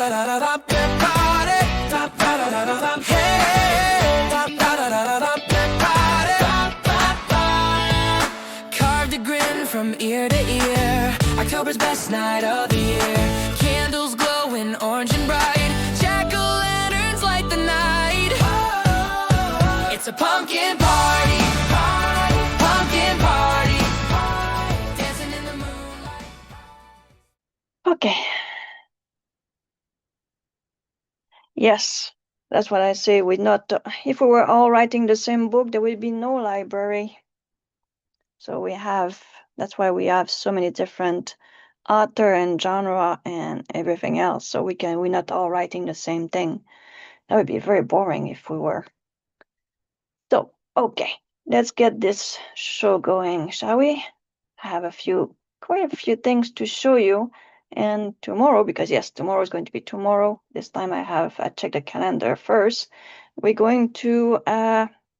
Carved a grin from ear to ear. October's best night of the year. Candles glowing orange and bright. Jack-o'-lanterns light the night. It's a pumpkin party. Pumpkin party. Dancing in the moonlight. Okay. Yes, that's what I say. If we were all writing the same book, there would be no library. So that's why we have so many different author and genre and everything else. So we're not all writing the same thing. That would be very boring if we were. So, okay, let's get this show going, shall we? I have quite a few things to show you. And tomorrow, because yes, tomorrow is going to be tomorrow. This time I checked the calendar first. We're going to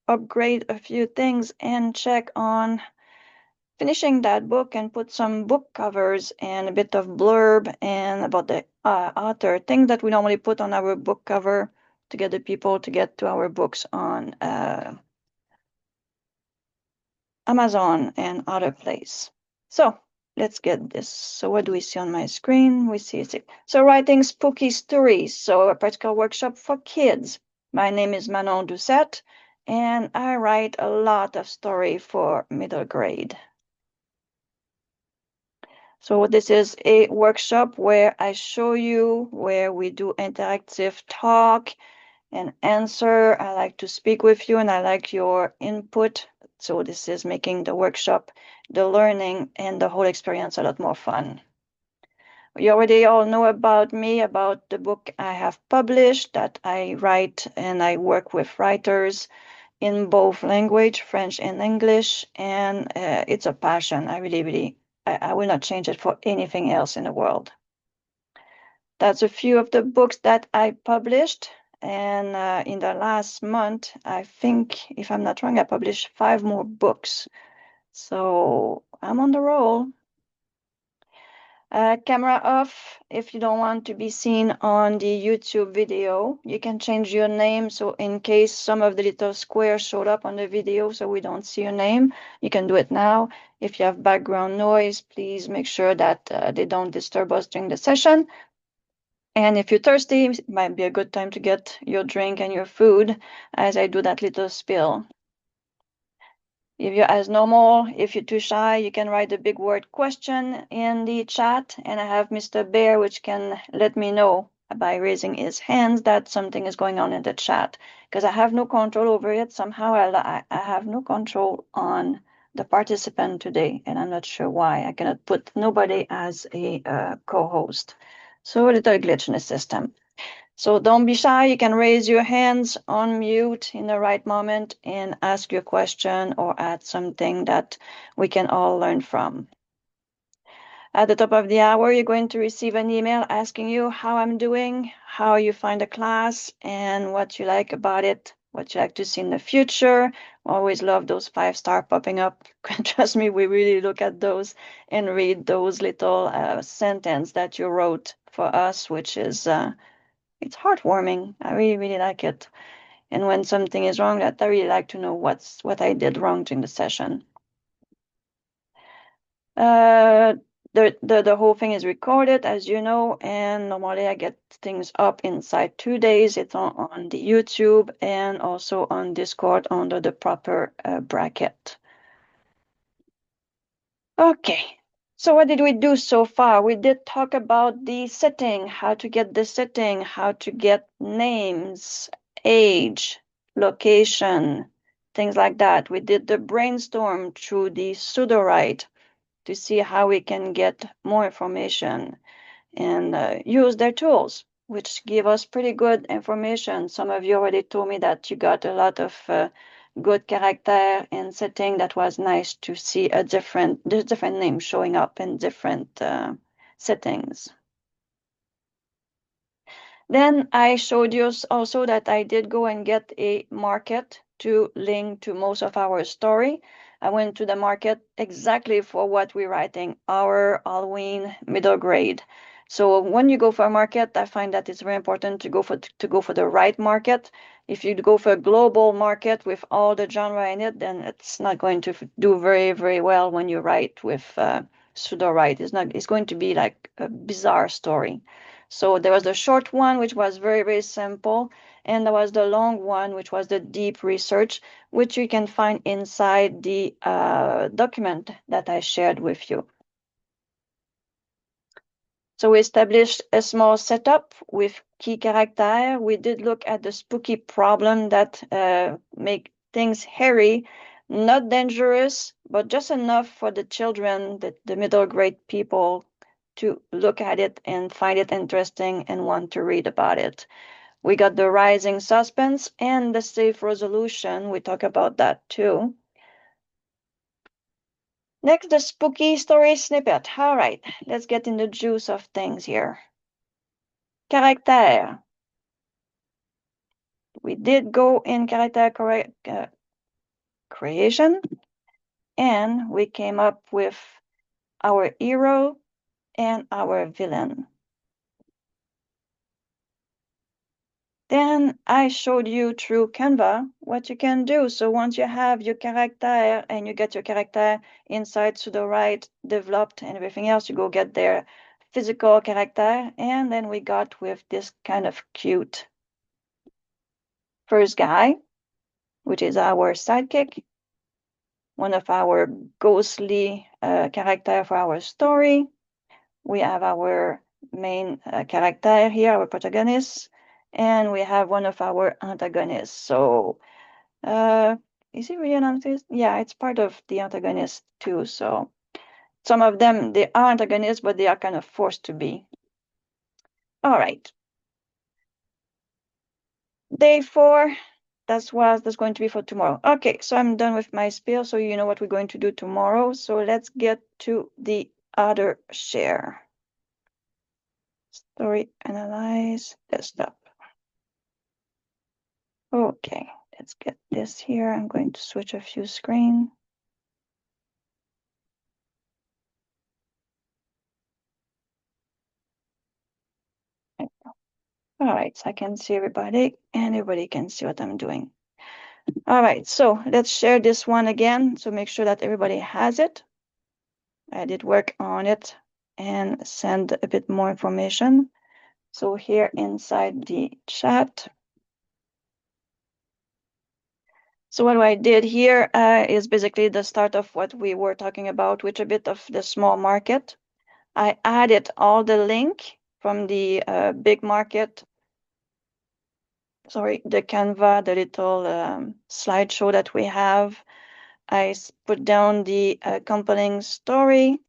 upgrade a few things and check on finishing that book and put some book covers and a bit of blurb and about the author, things that we normally put on our book cover to get the people to get to our books on Amazon and other place. So let's get this. So what do we see on my screen? We see it. So writing spooky stories. So a practical workshop for kids. My name is Manon Doucet, and I write a lot of story for middle grade. So this is a workshop where I show you where we do interactive talk and answer. I like to speak with you and I like your input. So this is making the workshop, the learning, and the whole experience a lot more fun. You already all know about me, about the book I have published that I write and I work with writers in both language, French and English, and it's a passion. I will not change it for anything else in the world. That's a few of the books that I published. And in the last month, I think, if I'm not wrong, I published 5 more books. So I'm on the roll. Camera off. If you don't want to be seen on the YouTube video, you can change your name. So in case some of the little squares showed up on the video so we don't see your name, you can do it now. If you have background noise, please make sure that they don't disturb us during the session. And if you're thirsty, it might be a good time to get your drink and your food as I do that little spill. If you're as normal, if you're too shy, you can write the big word question in the chat. And I have Mr. Bear, which can let me know by raising his hands that something is going on in the chat. Because I have no control over it. Somehow I have no control on the participant today. And I'm not sure why. I cannot put nobody as a co-host. So a little glitch in the system. So don't be shy. You can raise your hands on mute in the right moment and ask your question or add something that we can all learn from. At the top of the hour, you're going to receive an email asking you how I'm doing, how you find the class, and what you like about it, what you like to see in the future. Always love those 5-star popping up. Trust me, we really look at those and read those little sentences that you wrote for us, which is it's heartwarming. I really, really like it. And when something is wrong, I really like to know what I did wrong during the session. The whole thing is recorded, as you know, and normally I get things up inside 2 days. It's on the YouTube and also on Discord under the proper bracket. Okay. So what did we do so far? We did talk about the setting, how to get the setting, how to get names, age, location, things like that. We did the brainstorm through the Sudowrite to see how we can get more information and use their tools, which give us pretty good information. Some of you already told me that you got a lot of good character and setting. That was nice to see different names showing up in different settings. Then I showed you also that I did go and get a market to link to most of our story. I went to the market exactly for what we're writing, our Halloween middle grade. So when you go for a market, I find that it's very important to go for the right market. If you go for a global market with all the genre in it, then it's not going to do very, very well when you write with Sudowrite. It's going to be like a bizarre story. So there was the short one, which was very, very simple, and there was the long one, which was the deep research, which you can find inside the document that I shared with you. So we established a small setup with key character. We did look at the spooky problem that make things hairy, not dangerous, but just enough for the children, the middle grade people, to look at it and find it interesting and want to read about it. We got the rising suspense and the safe resolution. We talk about that too. Next, the spooky story snippet. All right, let's get in the juice of things here. Character. We did go in character creation, and we came up with our hero and our villain. Then I showed you through Canva what you can do. So once you have your character and you get your character inside Sudowrite developed and everything else, you go get their physical character. And then we got with this kind of cute first guy, which is our sidekick, one of our ghostly character for our story. We have our main character here, our protagonist, and we have one of our antagonists. So is he really an antagonist? Yeah, it's part of the antagonist too. So some of them, they are antagonists, but they are kind of forced to be. All right. Day 4, that's going to be for tomorrow. Okay, so I'm done with my spiel, so you know what we're going to do tomorrow. So let's get to the other share. Story analyze desktop. Okay, let's get this here. I'm going to switch a few screen. All right, so I can see everybody and everybody can see what I'm doing. All right, so let's share this one again. So make sure that everybody has it. I did work on it and send a bit more information. So here inside the chat. So what I did here is basically the start of what we were talking about, which a bit of the small market. I added all the link from the big market. Sorry, the Canva, the little slideshow that we have. I put down the compelling story,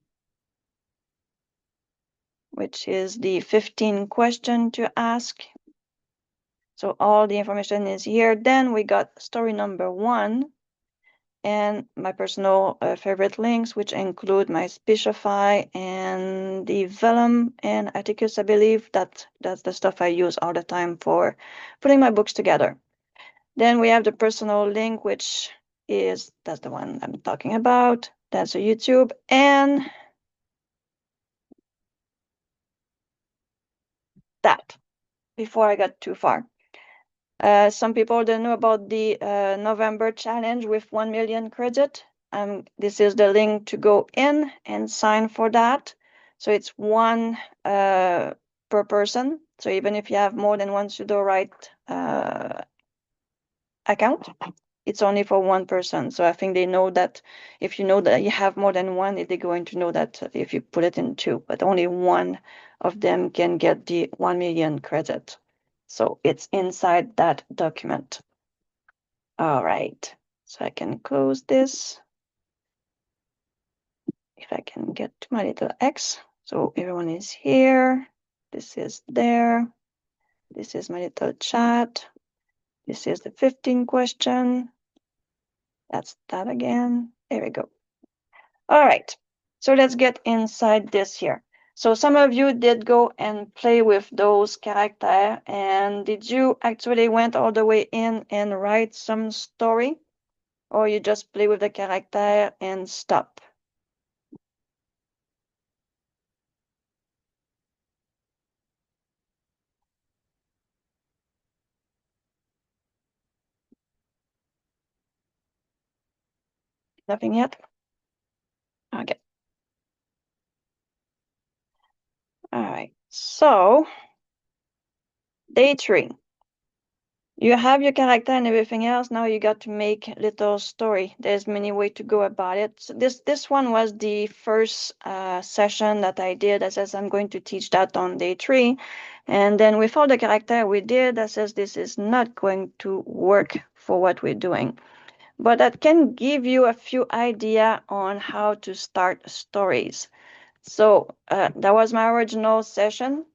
which is the 15 question to ask. So all the information is here. Then we got story number 1 and my personal favorite links, which include my Speechify and the Vellum and Atticus, I believe. That's the stuff I use all the time for putting my books together. Then we have the personal link, which that's the one I'm talking about. That's a YouTube. And that, before I got too far. Some people don't know about the November challenge with 1 million credit. This is the link to go in and sign for that. So it's one per person. So even if you have more than one Sudowrite account, it's only for one person. So I think they know that if you know that you have more than one, they're going to know that if you put it in 2, but only one of them can get the 1 million credit. So it's inside that document. All right, so I can close this. If I can get to my little X. So everyone is here. This is there. This is my little chat. This is the 15 question. That's that again. There we go. All right, so let's get inside this here. So some of you did go and play with those characters, and did you actually went all the way in and write some story, or you just play with the character and stop? Nothing yet? Okay. All right. So, day 3. You have your character and everything else. Now you got to make little story. There's many ways to go about it. So this one was the first session that I did. I says I'm going to teach that on day 3. And then with all the character we did, I says this is not going to work for what we're doing. But that can give you a few idea on how to start stories. So that was my original session,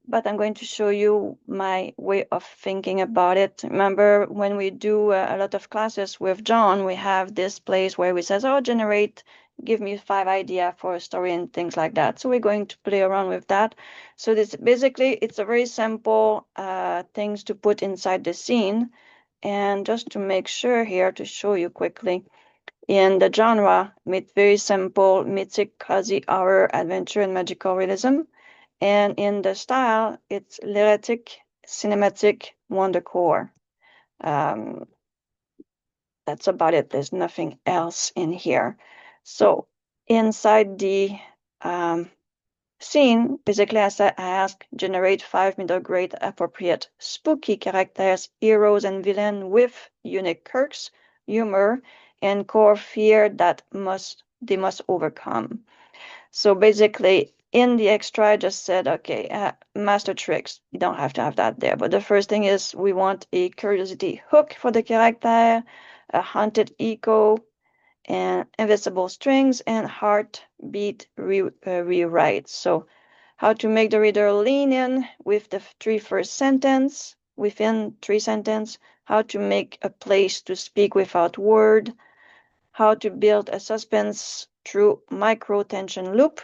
but I'm going to show you my way of thinking about it. Remember, when we do a lot of classes with John, we have this place where we says, oh, generate, give me 5 ideas for a story and things like that. So we're going to play around with that. So this basically, it's a very simple things to put inside the scene. And just to make sure here, to show you quickly, in the genre, it's very simple, mythic, cozy, horror, adventure, and magical realism. And in the style, it's lyric, cinematic, wondercore. That's about it. There's nothing else in here. So inside the scene, basically, I ask, generate 5 middle grade appropriate spooky characters, heroes and villains with unique quirks, humor, and core fear that they must overcome. So basically, in the extra, I just said, okay, master tricks. You don't have to have that there. But the first thing is we want a curiosity hook for the character, a haunted echo, and invisible strings, and heartbeat rewrite. So how to make the reader lean in with the 3 first sentence, within 3 sentences, how to make a place to speak without word, how to build a suspense through micro tension loop,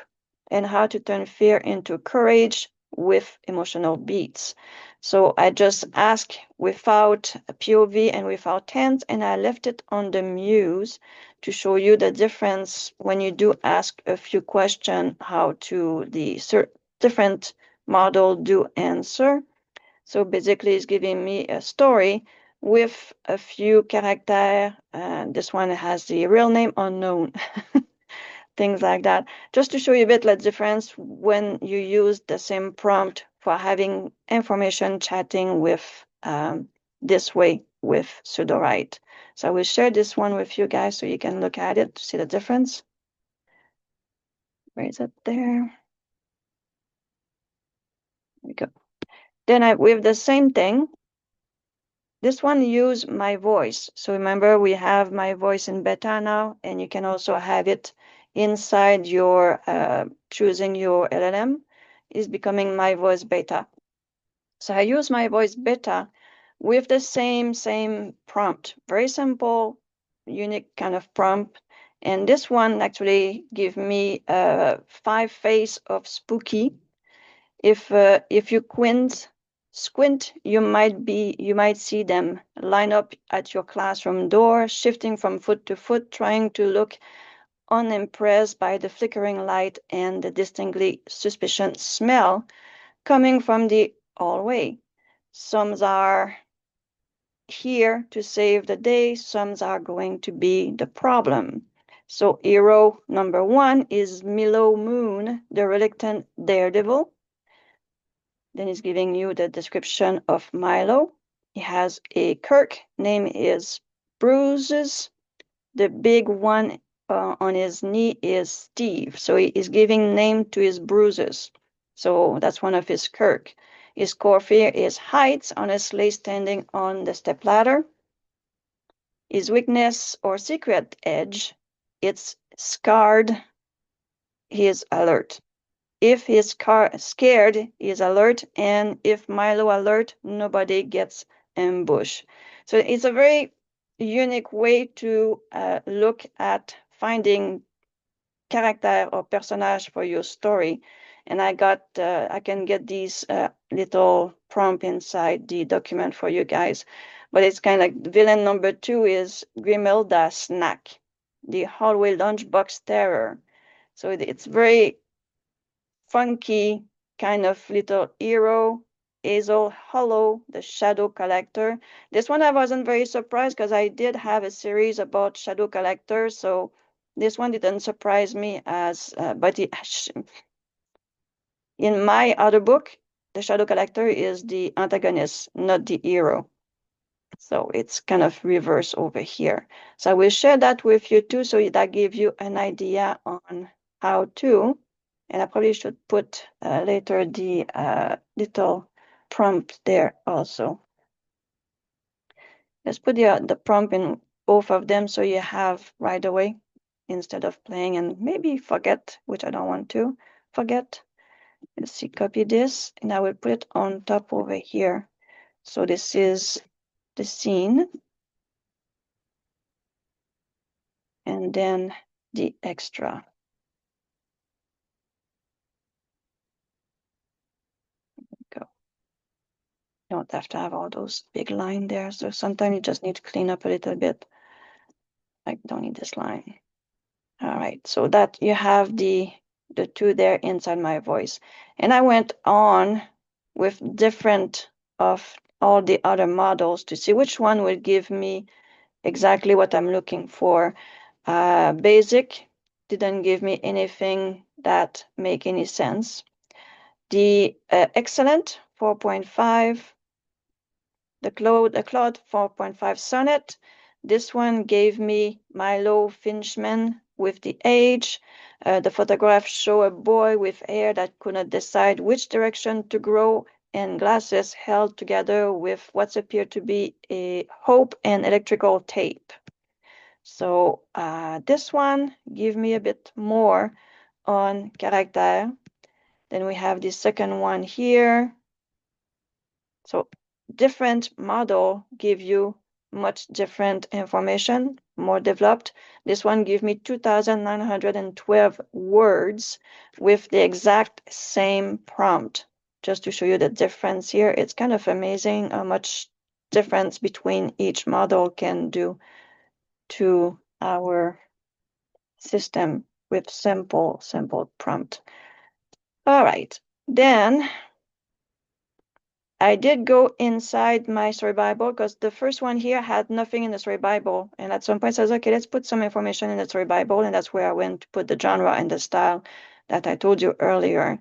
and how to turn fear into courage with emotional beats. So I just asked without a POV and without hands, and I left it on the muse to show you the difference when you do ask a few questions, how to the different model do answer. So basically it's giving me a story with a few characters. This one has the real name unknown. Things like that. Just to show you a bit the difference when you use the same prompt for having information chatting with this way with Sudowrite. So I will share this one with you guys so you can look at it to see the difference. Where is it there? There we go. Then with the same thing, this one use my voice. So remember, we have my voice in beta now, and you can also have it inside your choosing your LLM is becoming my voice beta. So I use my voice beta with the same prompt. Very simple, unique kind of prompt. And this one actually give me 5 face of spooky. If you squint, you might see them line up at your classroom door, shifting from foot to foot, trying to look unimpressed by the flickering light and the distinctly suspicious smell coming from the hallway. Some are here to save the day, some are going to be the problem. So hero number 1 is Milo Moon, the reluctant daredevil. Then he's giving you the description of Milo. He has a Kirk, name is Bruises. The big one on his knee is Steve. So he is giving name to his bruises. So that's one of his Kirk. His core fear is heights, honestly standing on the stepladder. His weakness or secret edge, it's scarred. He is alert. If he's scared, he's alert, and if Milo alert, nobody gets ambushed. So it's a very unique way to look at finding character or personage for your story. And I can get these little prompt inside the document for you guys. But it's kind of like villain number 2 is Grimilda Snack, the hallway lunchbox terror. So it's very funky kind of little hero Hazel Hollow, the shadow collector. This one I wasn't very surprised because I did have a series about shadow collectors, so this one didn't surprise me as, but in my other book, the shadow collector is the antagonist, not the hero. So it's kind of reverse over here. So I will share that with you too, so that gives you an idea on how to. And I probably should put later the little prompt there also. Let's put the prompt in both of them so you have right away instead of playing and maybe forget, which I don't want to forget. Let's see, copy this and I will put it on top over here. So this is the scene. And then the extra. Go. You don't have to have all those big lines there. So sometimes you just need to clean up a little bit. I don't need this line. All right, so that you have the two there inside my voice. And I went on with different of all the other models to see which one will give me exactly what I'm looking for. Basic didn't give me anything that make any sense. The excellent 4.5, the Claude 4.5 Sonnet. This one gave me Milo Finchman with the age. The photograph show a boy with hair that could not decide which direction to grow and glasses held together with what appeared to be a hope and electrical tape. So this one give me a bit more on character. Then we have the second one here. So different model give you much different information, more developed. This one give me 2,912 words with the exact same prompt. Just to show you the difference here, it's kind of amazing how much difference between each model can do to our system with simple prompt. All right, then I did go inside my story Bible because the first one here had nothing in the story Bible. And at some point I was okay, let's put some information in the story Bible. And that's where I went to put the genre and the style that I told you earlier.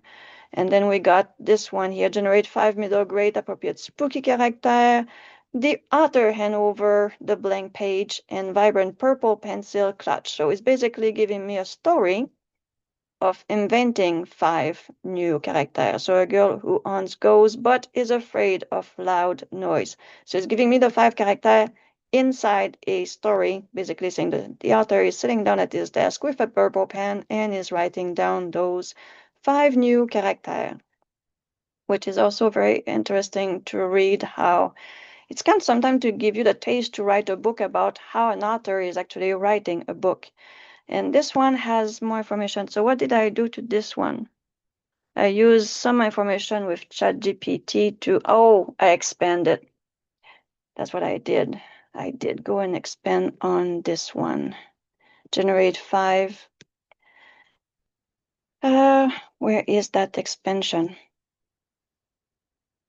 And then we got this one here, generate 5 middle grade appropriate spooky character, the Otter hand over the blank page, and vibrant purple pencil clutch. So it's basically giving me a story of inventing 5 new characters. So a girl who hunts ghosts but is afraid of loud noise. So it's giving me the 5 characters inside a story, basically saying that the author is sitting down at his desk with a purple pen and is writing down those 5 new characters, which is also very interesting to read how it's kind of sometimes to give you the taste to write a book about how an author is actually writing a book. And this one has more information. So what did I do to this one? I used some information with ChatGPT to, I expanded. That's what I did. I did go and expand on this one. Generate 5. Where is that expansion?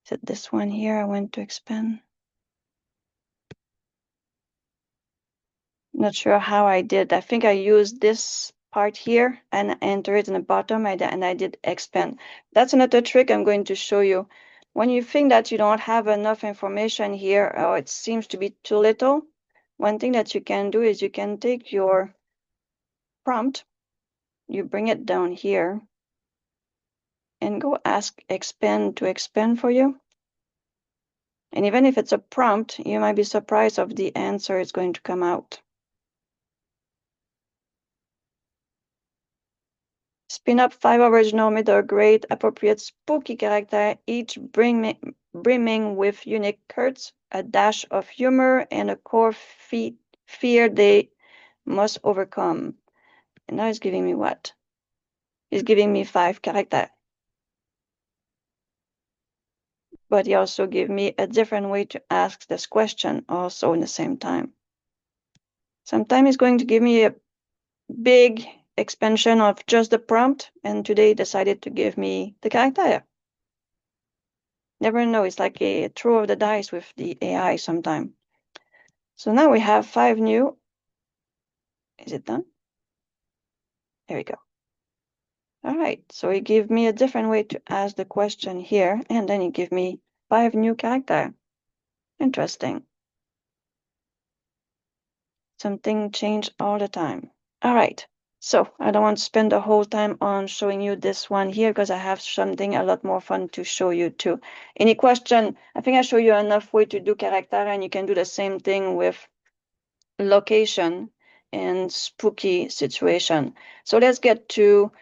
Is it this one here? I went to expand. Not sure how I did. I think I used this part here and enter it in the bottom and I did expand. That's another trick I'm going to show you. When you think that you don't have enough information here or it seems to be too little, one thing that you can do is you can take your prompt, you bring it down here and go ask expand to expand for you. And even if it's a prompt, you might be surprised of the answer is going to come out. Spin up 5 original middle grade appropriate spooky character, each brimming with unique quirks, a dash of humor, and a core fear they must overcome. And now it's giving me what? It's giving me 5 characters. But he also gave me a different way to ask this question also in the same time. Sometimes he's going to give me a big expansion of just the prompt, and today he decided to give me the character. Never know. It's like a throw of the dice with the AI sometime. So now we have 5 new. Is it done? There we go. All right. So it gave me a different way to ask the question here, and then it gave me 5 new characters. Interesting. Something changed all the time. All right. So I don't want to spend the whole time on showing you this one here because I have something a lot more fun to show you too. Any question? I think I show you enough way to do character, and you can do the same thing with location and spooky situation. So let's get to,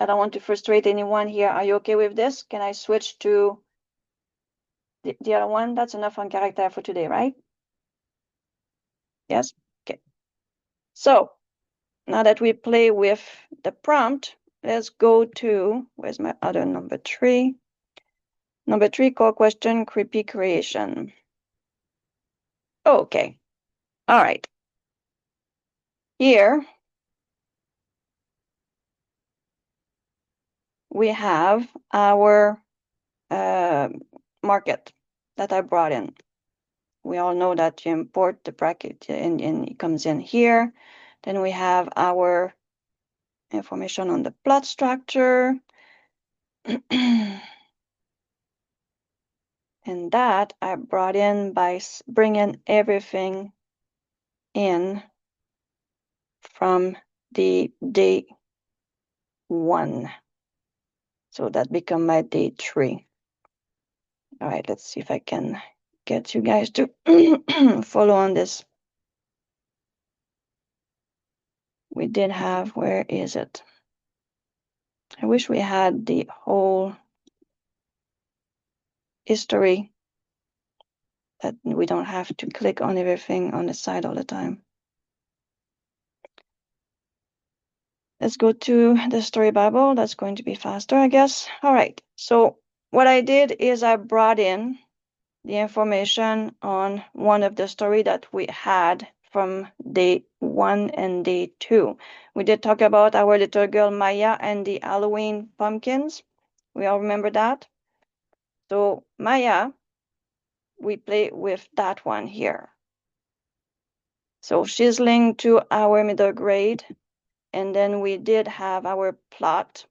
I don't want to frustrate anyone here. Are you okay with this? Can I switch to the other one? That's enough on character for today, right? Yes? Okay. So now that we play with the prompt, let's go to, where's my other number 3? Number 3, core question, creepy creation. Okay. All right. Here we have our market that I brought in. We all know that you import the bracket and it comes in here. Then we have our information on the plot structure. And that I brought in by bringing everything in from the day 1. So that become my day 3. All right, let's see if I can get you guys to follow on this. We did have, where is it? I wish we had the whole history that we don't have to click on everything on the side all the time. Let's go to the story Bible. That's going to be faster, I guess. All right. So what I did is I brought in the information on one of the story that we had from day 1 and day 2. We did talk about our little girl Maya and the Halloween pumpkins. We all remember that? So Maya, we play with that one here. So she's linked to our middle grade. And then we did have our plot.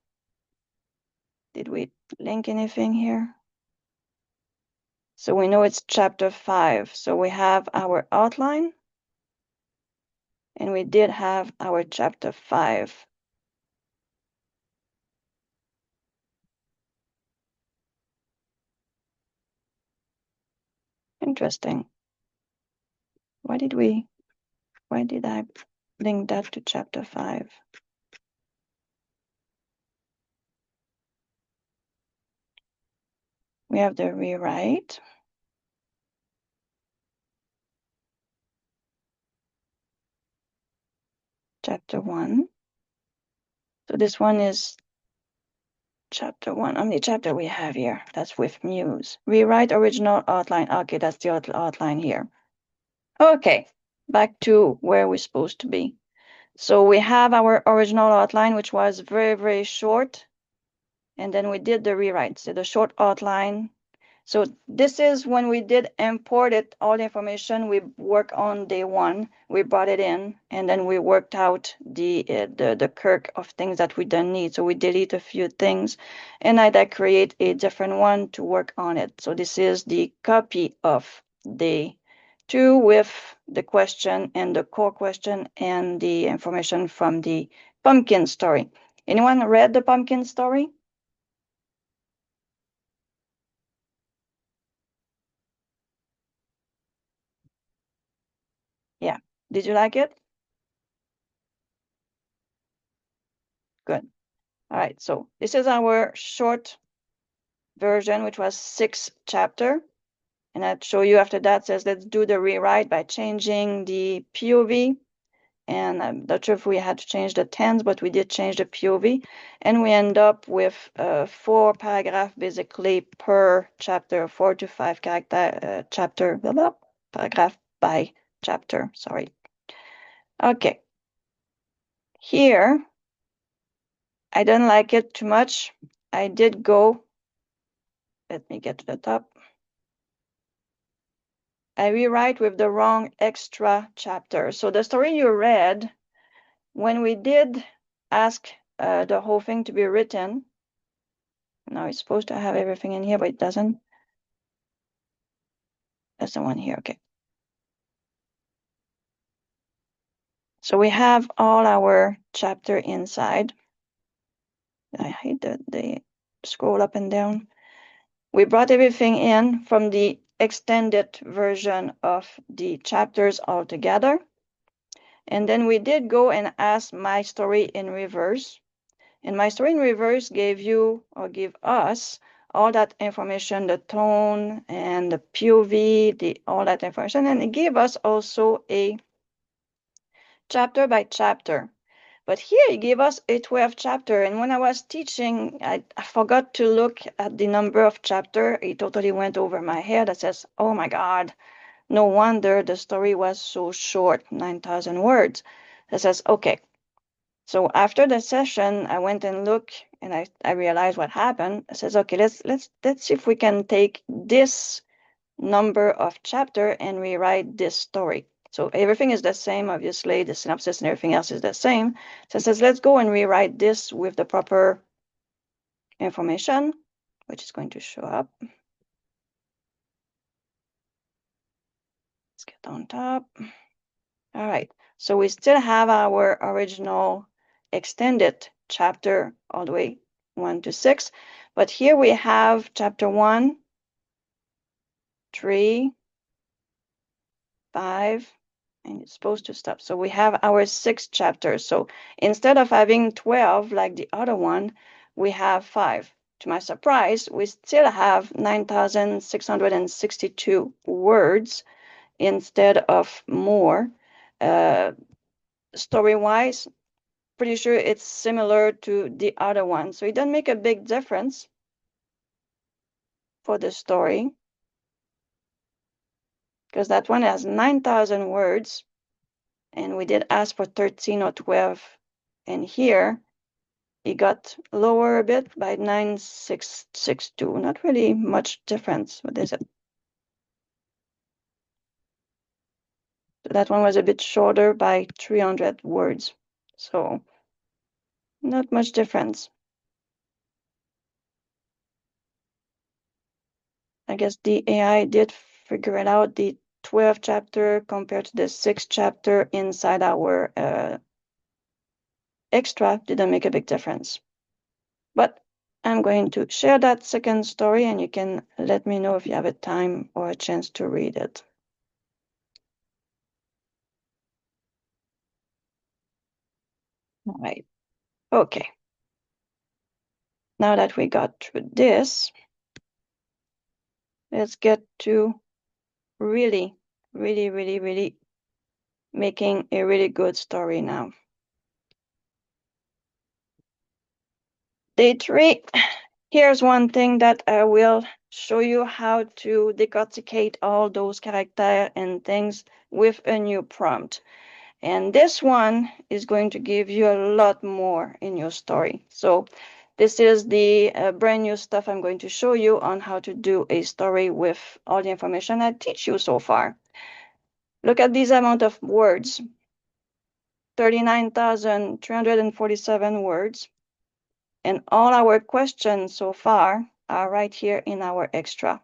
Did we link anything here? So we know it's chapter 5. So we have our outline. And we did have our chapter 5. Interesting. Why did I link that to chapter 5? We have the rewrite. Chapter 1. So this one is chapter 1. How many chapter we have here? That's with Muse. Rewrite original outline. Okay, that's the outline here. Okay, back to where we're supposed to be. So we have our original outline, which was very, very short. And then we did the rewrite, so the short outline. So this is when we did import it, all the information we work on day 1, we brought it in, and then we worked out the kirk of things that we don't need. So we delete a few things, and I create a different one to work on it. So this is the copy of day 2 with the question and the core question and the information from the pumpkin story. Anyone read the pumpkin story? Yeah. Did you like it? Good. All right. So this is our short version, which was 6 chapter. And I'll show you after that says, let's do the rewrite by changing the POV. And I'm not sure if we had to change the tense, but we did change the POV. And we end up with 4 paragraph basically per chapter, 4 to 5 character chapter, blah, blah, paragraph by chapter, sorry. Okay. Here, I don't like it too much. I did go Let me get to the top. I rewrite with the wrong extra chapter. So the story you read, when we did ask the whole thing to be written, now it's supposed to have everything in here, but it doesn't. That's the one here, okay. So we have all our chapter inside. I hate that they scroll up and down. We brought everything in from the extended version of the chapters all together. And then we did go and ask My Story in Reverse. And My Story in Reverse gave you, or give us, all that information, the tone and the POV, all that information. And it gave us also a chapter by chapter. But here it gave us a 12 chapter. And when I was teaching, I forgot to look at the number of chapter. It totally went over my head. I says, oh my God, no wonder the story was so short, 9,000 words. I says, okay. So after the session, I went and looked and I realized what happened. I says, okay, let's see if we can take this number of chapter and rewrite this story. So everything is the same, obviously, the synopsis and everything else is the same. So it says, let's go and rewrite this with the proper information, which is going to show up. Let's get on top. All right, so we still have our original extended chapter all the way 1 to 6, but here we have chapter 1, 3, 5, and it's supposed to stop. So we have our 6 chapters. So instead of having 12 like the other one, we have 5. To my surprise, we still have 9,662 words instead of more. Story-wise, pretty sure it's similar to the other one. So it doesn't make a big difference for the story, because that one has 9,000 words and we did ask for 13 or 12. And here it got lower a bit by 9,662. Not really much difference. What is it? So that one was a bit shorter by 300 words. So not much difference. I guess the AI did figure it out, the 12 chapter compared to the 6 chapter inside our extra didn't make a big difference. But I'm going to share that second story and you can let me know if you have a time or a chance to read it. All right. Okay. Now that we got through this, let's get to really making a really good story now. Day 3, here's one thing that I will show you how to decorticate all those characters and things with a new prompt. And this one is going to give you a lot more in your story. So this is the brand new stuff I'm going to show you on how to do a story with all the information I teach you so far. Look at this amount of words, 39,347 words. And all our questions so far are right here in our extra.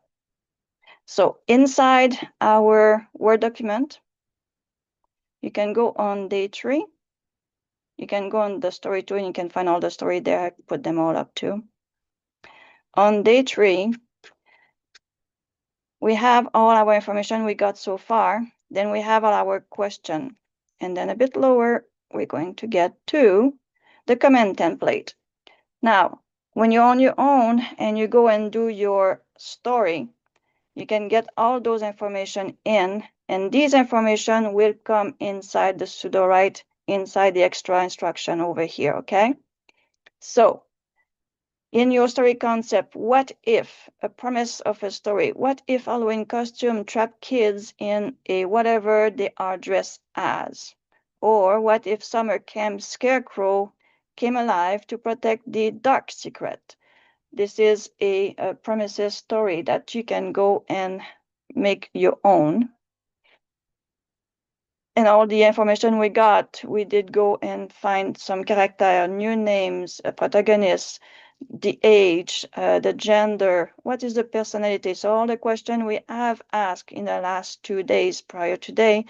So inside our Word document, you can go on day 3. You can go on the story 2 and you can find all the story there. I put them all up too. On day 3, we have all our information we got so far. Then we have all our question. And then a bit lower, we're going to get to the comment template. Now, when you're on your own and you go and do your story, you can get all those information in, and these information will come inside the Sudowrite, inside the extra instruction over here, okay? So, in your story concept, what if a premise of a story? What if Halloween costume trap kids in a whatever they are dressed as? Or what if summer camp scarecrow came alive to protect the dark secret? This is a premises story that you can go and make your own. And all the information we got, we did go and find some character, new names, protagonists, the age, the gender, what is the personality. So all the questions we have asked in the last 2 days prior to today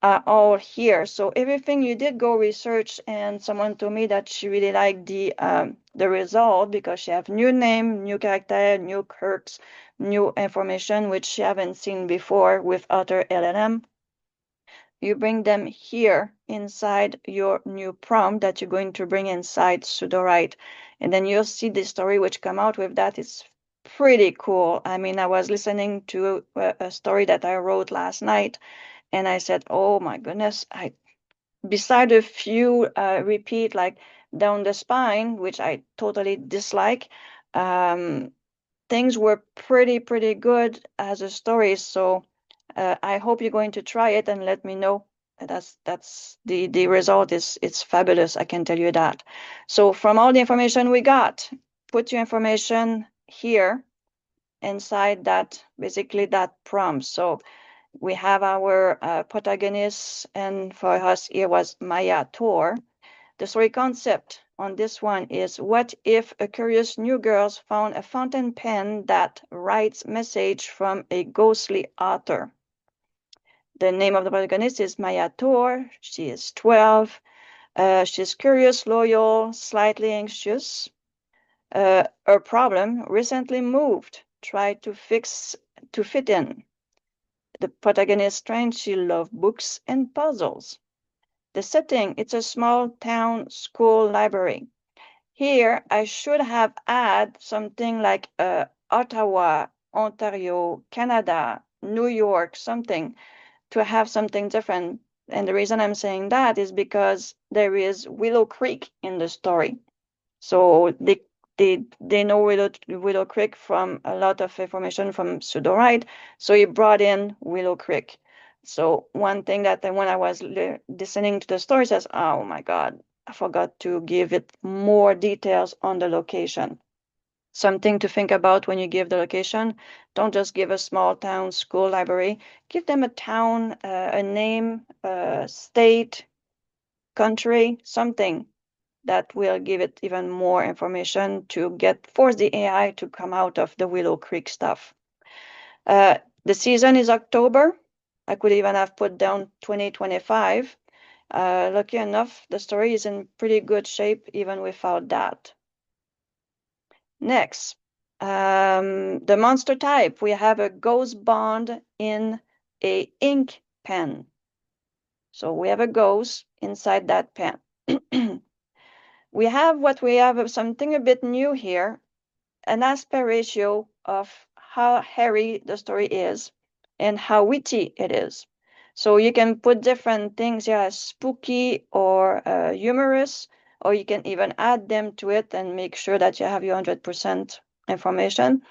are all here. So everything you did go research, and someone told me that she really liked the result because she have new name, new character, new quirks, new information, which she haven't seen before with Otter LLM. You bring them here inside your new prompt that you're going to bring inside Sudowrite. And then you'll see the story which come out with that. It's pretty cool. I mean, I was listening to a story that I wrote last night, and I said, oh my goodness, beside a few repeat like down the spine, which I totally dislike, things were pretty good as a story. So I hope you're going to try it and let me know. That's the result is it's fabulous. I can tell you that. So from all the information we got, put your information here inside that, basically that prompt. So we have our protagonist, and for us here was Maya Tor. The story concept on this one is, what if a curious new girl found a fountain pen that writes message from a ghostly otter? The name of the protagonist is Maya Tor. She is 12. She's curious, loyal, slightly anxious. Her problem, recently moved, tried to fit in. The protagonist strength, she loves books and puzzles. The setting, it's a small town school library. Here, I should have added something like Ottawa, Ontario, Canada, New York, something to have something different. And the reason I'm saying that is because there is Willow Creek in the story. So they know Willow Creek from a lot of information from Sudowrite. So he brought in Willow Creek. So one thing that when I was listening to the story says, oh my God, I forgot to give it more details on the location. Something to think about when you give the location. Don't just give a small town school library. Give them a town, a name, a state, country, something that will give it even more information to force the AI to come out of the Willow Creek stuff. The season is October. I could even have put down 2025. Lucky enough, the story is in pretty good shape even without that. Next, the monster type. We have a ghost bond in a ink pen. So we have a ghost inside that pen. We have something a bit new here, an aspect ratio of how hairy the story is and how witty it is. So you can put different things here as spooky or humorous, or you can even add them to it and make sure that you have your 100% information.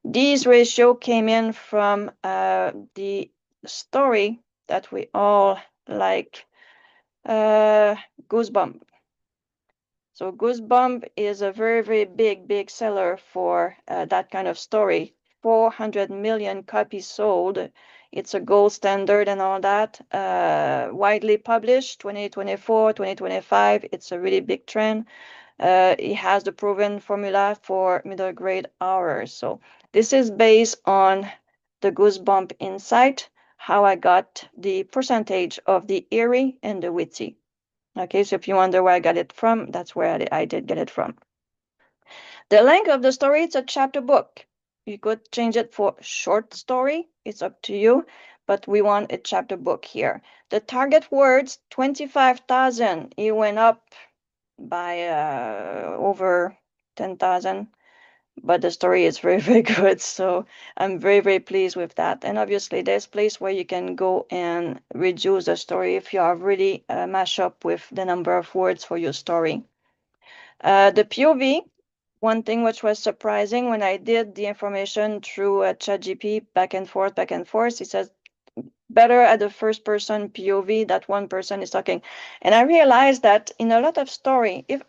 These ratio came in from the story that we all like, Goosebumps. So Goosebumps is a very big seller for that kind of story. 400 million copies sold. It's a gold standard and all that. Widely published, 2024, 2025. It's a really big trend. It has the proven formula for middle grade hours. So this is based on the Goosebump insight, how I got the percentage of the eerie and the witty. Okay, so if you wonder where I got it from, that's where I did get it from. The length of the story, it's a chapter book. You could change it for short story. It's up to you, but we want a chapter book here. The target words, 25,000. It went up by over 10,000, but the story is very good. So I'm very pleased with that. And obviously there's place where you can go and reduce the story if you are really mash up with the number of words for your story. The POV, one thing which was surprising when I did the information through ChatGPT back and forth, it says better at the first person POV that one person is talking. And I realized that in a lot of story, if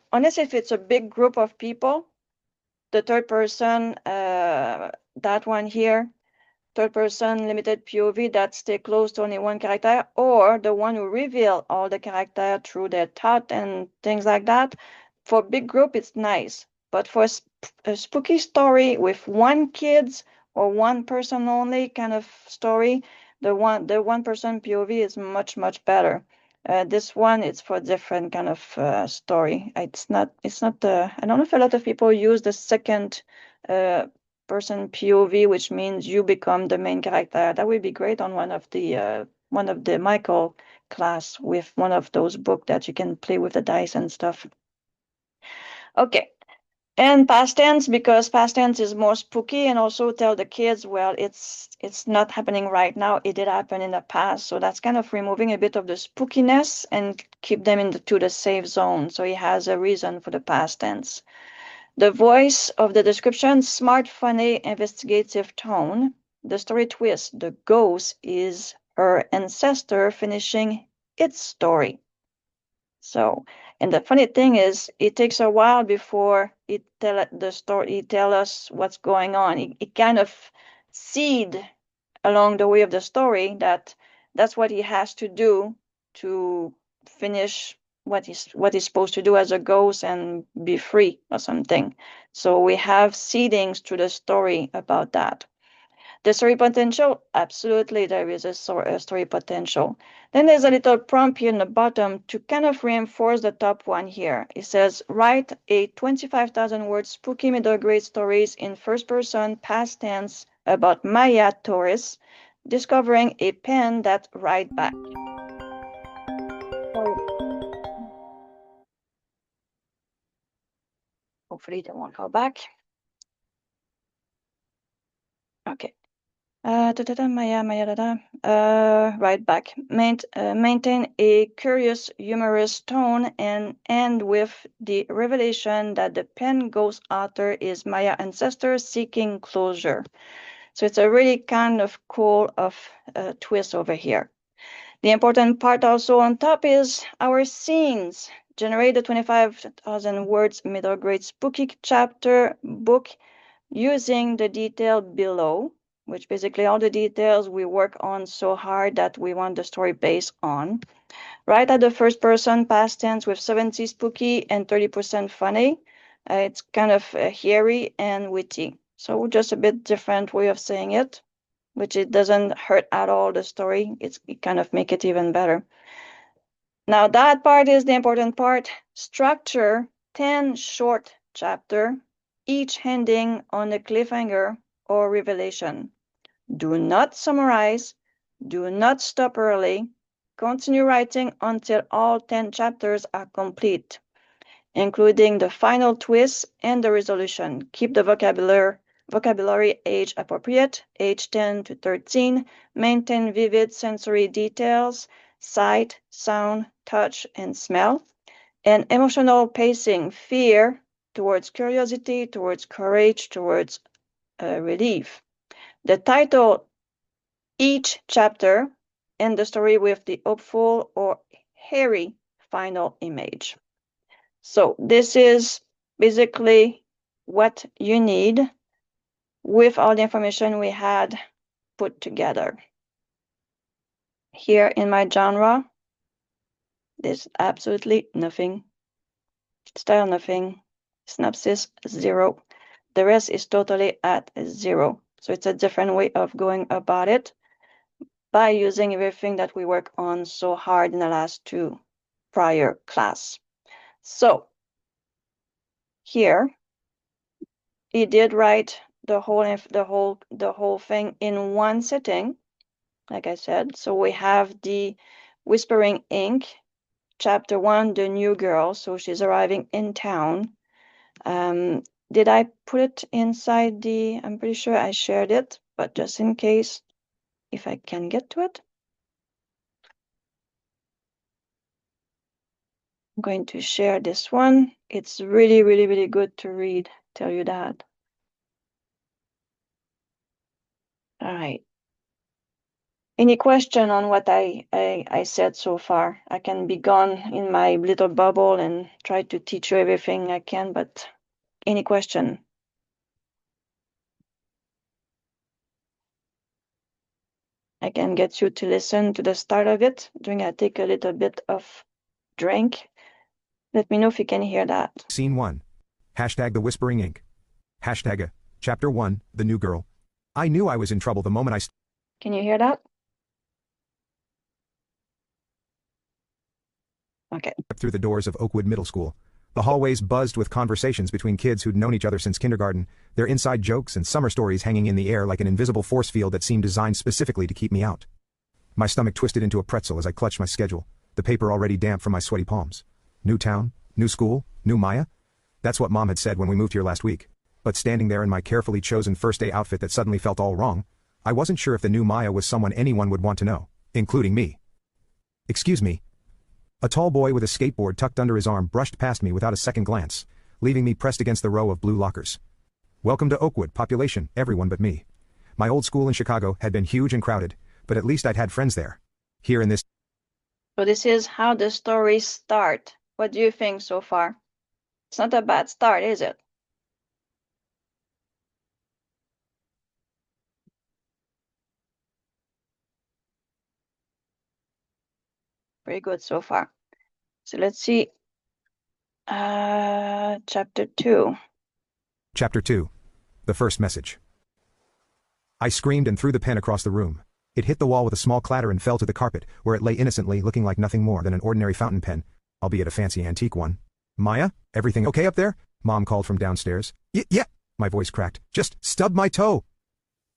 it's a big group of people, the third person, that one here, third person limited POV that stay close to only one character, or the one who reveal all the character through their thought and things like that. For big group, it's nice, but for a spooky story with one kids or one person only kind of story, the one person POV is much better. This one it's for different kind of story. It's not I don't know if a lot of people use the second person POV, which means you become the main character. That would be great on one of the Michael class with one of those books that you can play with the dice and stuff. Okay. And past tense, because past tense is more spooky, and also tell the kids, well, it's not happening right now. It did happen in the past. So that's kind of removing a bit of the spookiness and keep them to the safe zone. So he has a reason for the past tense. The voice of the description, smart, funny, investigative tone. The story twist, the ghost is her ancestor finishing its story. So, and the funny thing is, it takes a while before it tell us what's going on. It kind of seed along the way of the story that's what he has to do to finish what he's supposed to do as a ghost and be free or something. So we have seedings to the story about that. The story potential, absolutely, there is a story potential. Then there's a little prompt here in the bottom to kind of reinforce the top one here. It says, write a 25,000 word spooky middle grade stories in first person past tense about Maya Torres discovering a pen that write back. Hopefully they won't go back. Okay. Right back. Maintain a curious, humorous tone and end with the revelation that the pen ghost Otter is Maya ancestor seeking closure. So it's a really kind of cool twist over here. The important part also on top is our scenes. Generate the 25,000 words middle grade spooky chapter book using the detail below, which basically all the details we work on so hard that we want the story based on. Right at the first person past tense with 70 spooky and 30% funny. It's kind of hairy and witty. So just a bit different way of saying it, which it doesn't hurt at all the story. It kind of make it even better. Now that part is the important part. Structure 10 short chapter, each ending on a cliffhanger or revelation. Do not summarize. Do not stop early. Continue writing until all 10 chapters are complete, including the final twist and the resolution. Keep the vocabulary age appropriate, age 10 to 13. Maintain vivid sensory details, sight, sound, touch, and smell. And emotional pacing, fear towards curiosity, towards courage, towards relief. The title, each chapter, and the story with the hopeful or hairy final image. So this is basically what you need with all the information we had put together. Here in my genre, there's absolutely nothing. Style nothing. Synopsis 0. The rest is totally at 0. So it's a different way of going about it by using everything that we work on so hard in the last 2 prior class. So here, he did write the whole thing in one sitting, like I said. So we have the Whispering Ink, chapter 1, the new girl. So she's arriving in town. Did I put it inside I'm pretty sure I shared it, but just in case, if I can get to it. I'm going to share this one. It's really, really, really good to read, tell you that. All right. Any question on what I said so far? I can be gone in my little bubble and try to teach you everything I can, but any question? I can get you to listen to the start of it during I take a little bit of drink. Let me know if you can hear that. Scene 1. Hashtag the Whispering Ink. Hashtag Chapter 1, The New Girl. I knew I was in trouble the moment I Can you hear that? Okay. stepped through the doors of Oakwood Middle School. The hallways buzzed with conversations between kids who'd known each other since kindergarten, their inside jokes and summer stories hanging in the air like an invisible force field that seemed designed specifically to keep me out. My stomach twisted into a pretzel as I clutched my schedule, the paper already damp from my sweaty palms. New town, new school, new Maya? That's what Mom had said when we moved here last week. But standing there in my carefully chosen first-day outfit that suddenly felt all wrong, I wasn't sure if the new Maya was someone anyone would want to know, including me. Excuse me. A tall boy with a skateboard tucked under his arm brushed past me without a second glance, leaving me pressed against the row of blue lockers. Welcome to Oakwood, population, everyone but me. My old school in Chicago had been huge and crowded, but at least I'd had friends there. Here in this. So this is how the stories start. What do you think so far? It's not a bad start, is it? Pretty good so far. So let's see. Chapter 2. Chapter 2. The First Message. I screamed and threw the pen across the room. It hit the wall with a small clatter and fell to the carpet, where it lay innocently, looking like nothing more than an ordinary fountain pen, albeit a fancy antique one. Maya, everything okay up there? Mom called from downstairs. Yeah, my voice cracked. Just stubbed my toe.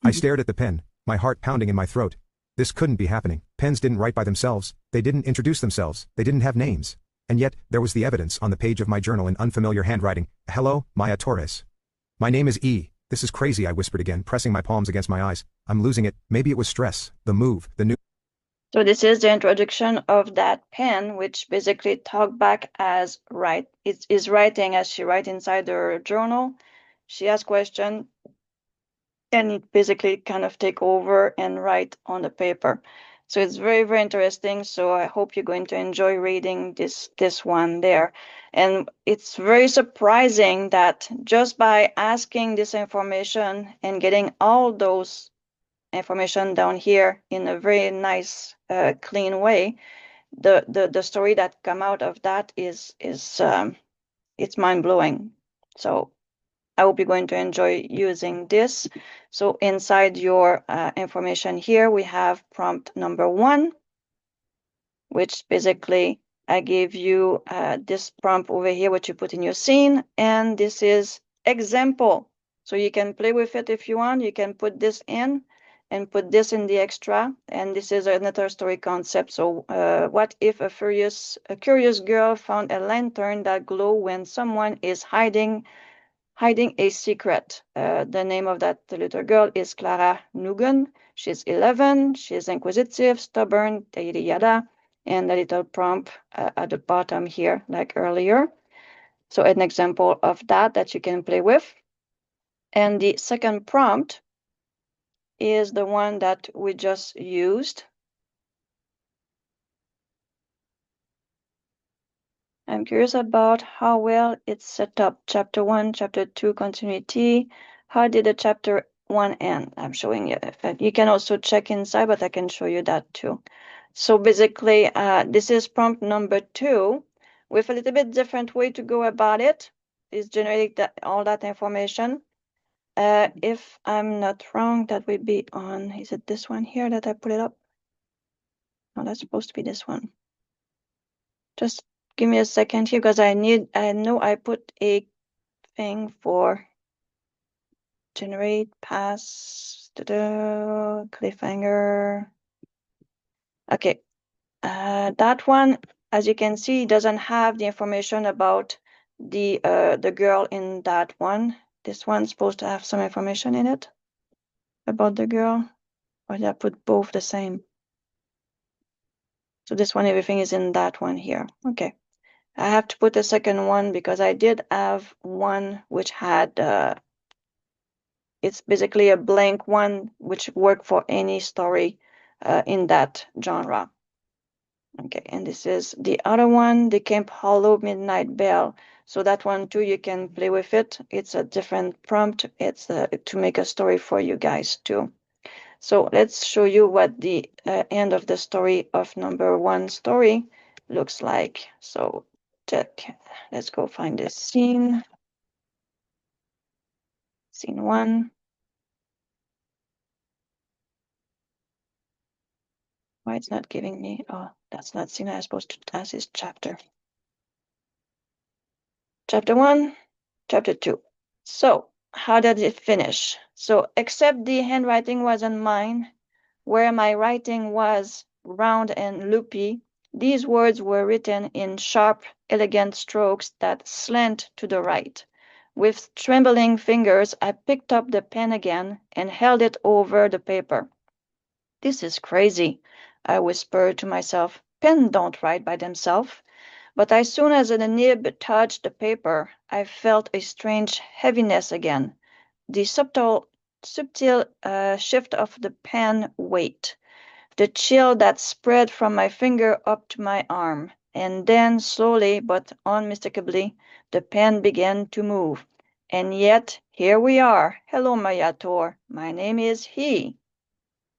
I stared at the pen, my heart pounding in my throat. This couldn't be happening. Pens didn't write by themselves. They didn't introduce themselves. They didn't have names. And yet, there was the evidence on the page of my journal in unfamiliar handwriting. Hello, Maya Torres. My name is E. This is crazy, I whispered again, pressing my palms against my eyes. I'm losing it. Maybe it was stress, the move, the new. So this is the introduction of that pen, which basically talk back as write. It is writing as she write inside her journal. She asks question, and it basically kind of take over and write on the paper. So it's very, very interesting. So I hope you're going to enjoy reading this one there. And it's very surprising that just by asking this information and getting all those information down here in a very nice, clean way, the story that come out of that is it's mind-blowing. So I hope you're going to enjoy using this. So inside your information here, we have prompt number 1, which basically I gave you this prompt over here, what you put in your scene, and this is example. So you can play with it if you want. You can put this in and put this in the extra, and this is another story concept. So what if a curious girl found a lantern that glow when someone is hiding a secret? The name of that little girl is Clara Nugan. She's 11. She's inquisitive, stubborn, yada yada. And a little prompt at the bottom here, like earlier. So an example of that you can play with. And the second prompt is the one that we just used. I'm curious about how well it's set up. Chapter 1, Chapter 2 continuity. How did the Chapter 1 end? I'm showing you. You can also check inside, but I can show you that too. So basically, this is prompt number 2 with a little bit different way to go about it. Is generating all that information. If I'm not wrong, that would be on, is it this one here that I put it up? No, that's supposed to be this one. Just give me a second here because I know I put a thing for generate pass to the cliffhanger. Okay, that one, as you can see, doesn't have the information about the girl in that one. This one's supposed to have some information in it about the girl, or did I put both the same? So this one, everything is in that one here. Okay. I have to put the second one because I did have one which had, it's basically a blank one which worked for any story in that genre. Okay, and this is the other one, the Camp Hollow Midnight Bell. So that one too, you can play with it. It's a different prompt. It's to make a story for you guys too. So let's show you what the end of the story of number 1 story looks like. So let's go find this scene. Scene 1. Why it's not giving me? Oh, that's not scene. I'm supposed to ask this chapter. Chapter 1, chapter 2. So how did it finish? So except the handwriting wasn't mine, where my writing was round and loopy, these words were written in sharp, elegant strokes that slant to the right. With trembling fingers, I picked up the pen again and held it over the paper. This is crazy, I whispered to myself. Pen don't write by themselves. But as soon as the nib touched the paper, I felt a strange heaviness again. The subtle shift of the pen weight. The chill that spread from my finger up to my arm. And then, slowly but unmistakably, the pen began to move. And yet, here we are. Hello, Mayator. My name is he.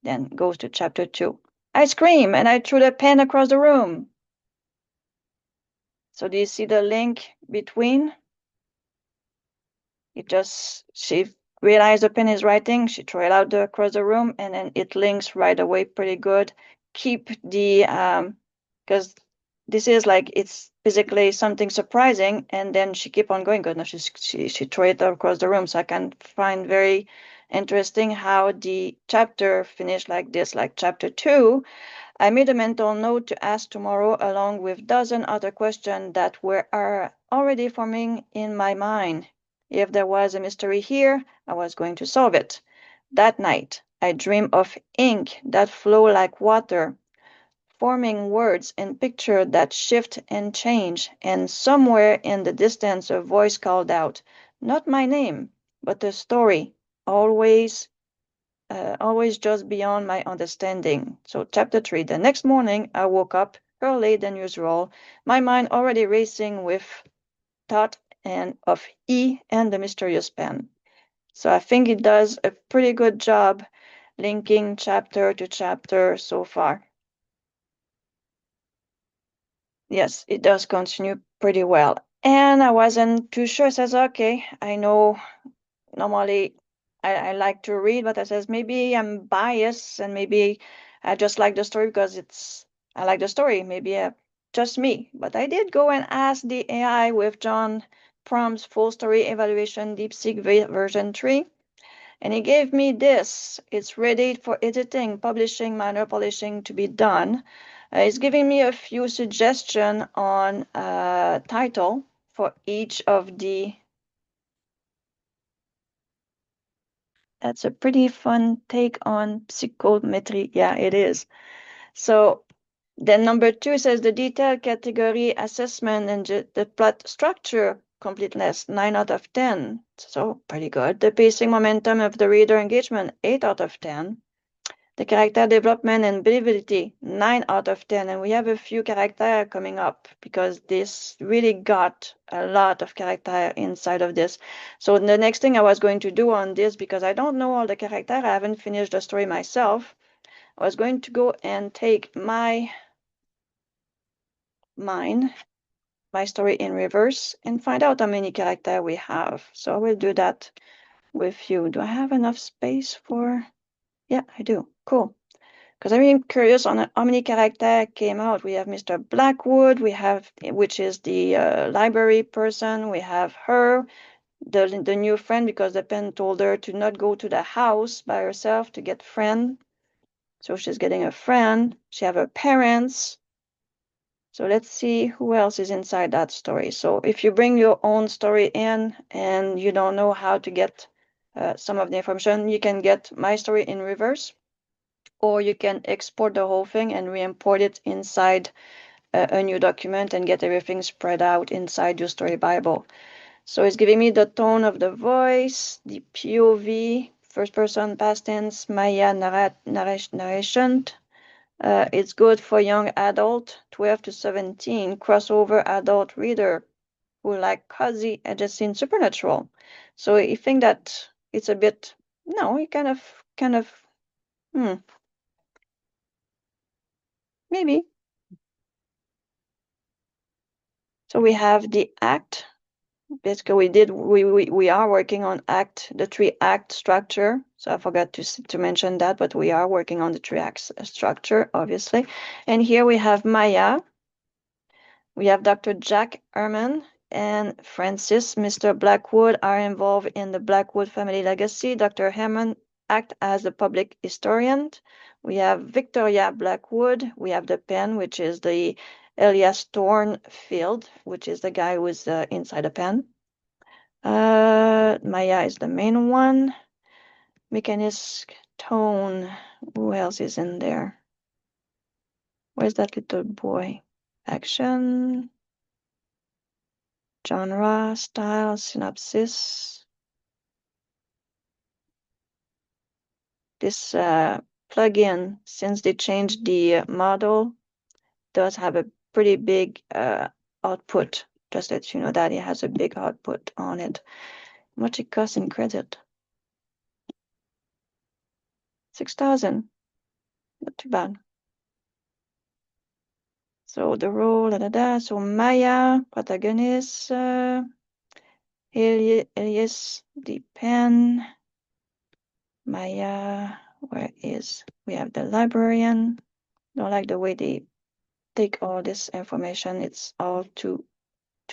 Then goes to chapter 2. I scream and I threw the pen across the room. So do you see the link between? She realized the pen is writing, she threw it out across the room, and then it links right away pretty good. Keep the, because this is like, it's physically something surprising, and then she keep on going, good, no, she threw it across the room, so I can find very interesting how the chapter finished like this, like chapter 2. I made a mental note to ask tomorrow, along with dozen other questions that are already forming in my mind. If there was a mystery here, I was going to solve it. That night, I dreamed of ink that flow like water, forming words and pictures that shift and change, and somewhere in the distance a voice called out, not my name, but a story, always just beyond my understanding. So chapter 3, the next morning I woke up earlier than usual, my mind already racing with thought of E and the mysterious pen. So I think it does a pretty good job linking chapter to chapter so far. Yes, it does continue pretty well. And I wasn't too sure. I says, okay, I know normally I like to read, but I says maybe I'm biased and maybe I just like the story because I like the story. Maybe just me. But I did go and ask the AI with John Prompt's full story evaluation DeepSeek version 3. And he gave me this. It's ready for editing, publishing, minor polishing to be done. He's giving me a few suggestions on title for each of the. That's a pretty fun take on psychometry. Yeah, it is. So then number 2 says the detailed category assessment and the plot structure completeness, 9 out of 10. So pretty good. The pacing momentum of the reader engagement, 8 out of 10. The character development and believability, 9 out of 10. And we have a few characters coming up because this really got a lot of character inside of this. So the next thing I was going to do on this, because I don't know all the characters, I haven't finished the story myself, I was going to go and take my story in reverse and find out how many characters we have. So I will do that with you. Do I have enough space for? Yeah, I do. Cool. Because I'm really curious on how many characters came out. We have Mr. Blackwood, which is the library person. We have her, the new friend, because the pen told her to not go to the house by herself to get friend. So she's getting a friend. She have her parents. So let's see who else is inside that story. So if you bring your own story in and you don't know how to get some of the information, you can get my story in reverse, or you can export the whole thing and re-import it inside a new document and get everything spread out inside your story Bible. So it's giving me the tone of the voice, the POV, first person, past tense, Maya narration. It's good for young adult, 12 to 17, crossover adult reader who like cozy, edgy, supernatural. So you think that it's a bit, no, it kind of Maybe. So we have the act. Basically, we are working on the 3-act structure. So I forgot to mention that, but we are working on the 3-act structure, obviously. And here we have Maya. We have Dr. Jack Herman and Francis, Mr. Blackwood, are involved in the Blackwood family legacy. Dr. Herman act as the public historian. We have Victoria Blackwood. We have the pen, which is the Elias Thornfield, which is the guy who is inside the pen. Maya is the main one. Mechanist Tone. Who else is in there? Where's that little boy? Action. Genre, style, synopsis. This plugin, since they changed the model, does have a pretty big output. Just that you know that it has a big output on it. How much it costs in credit? 6,000. Not too bad. So the role, So Maya, protagonist, Elias, the pen. Maya, we have the librarian. Don't like the way they take all this information. It's all too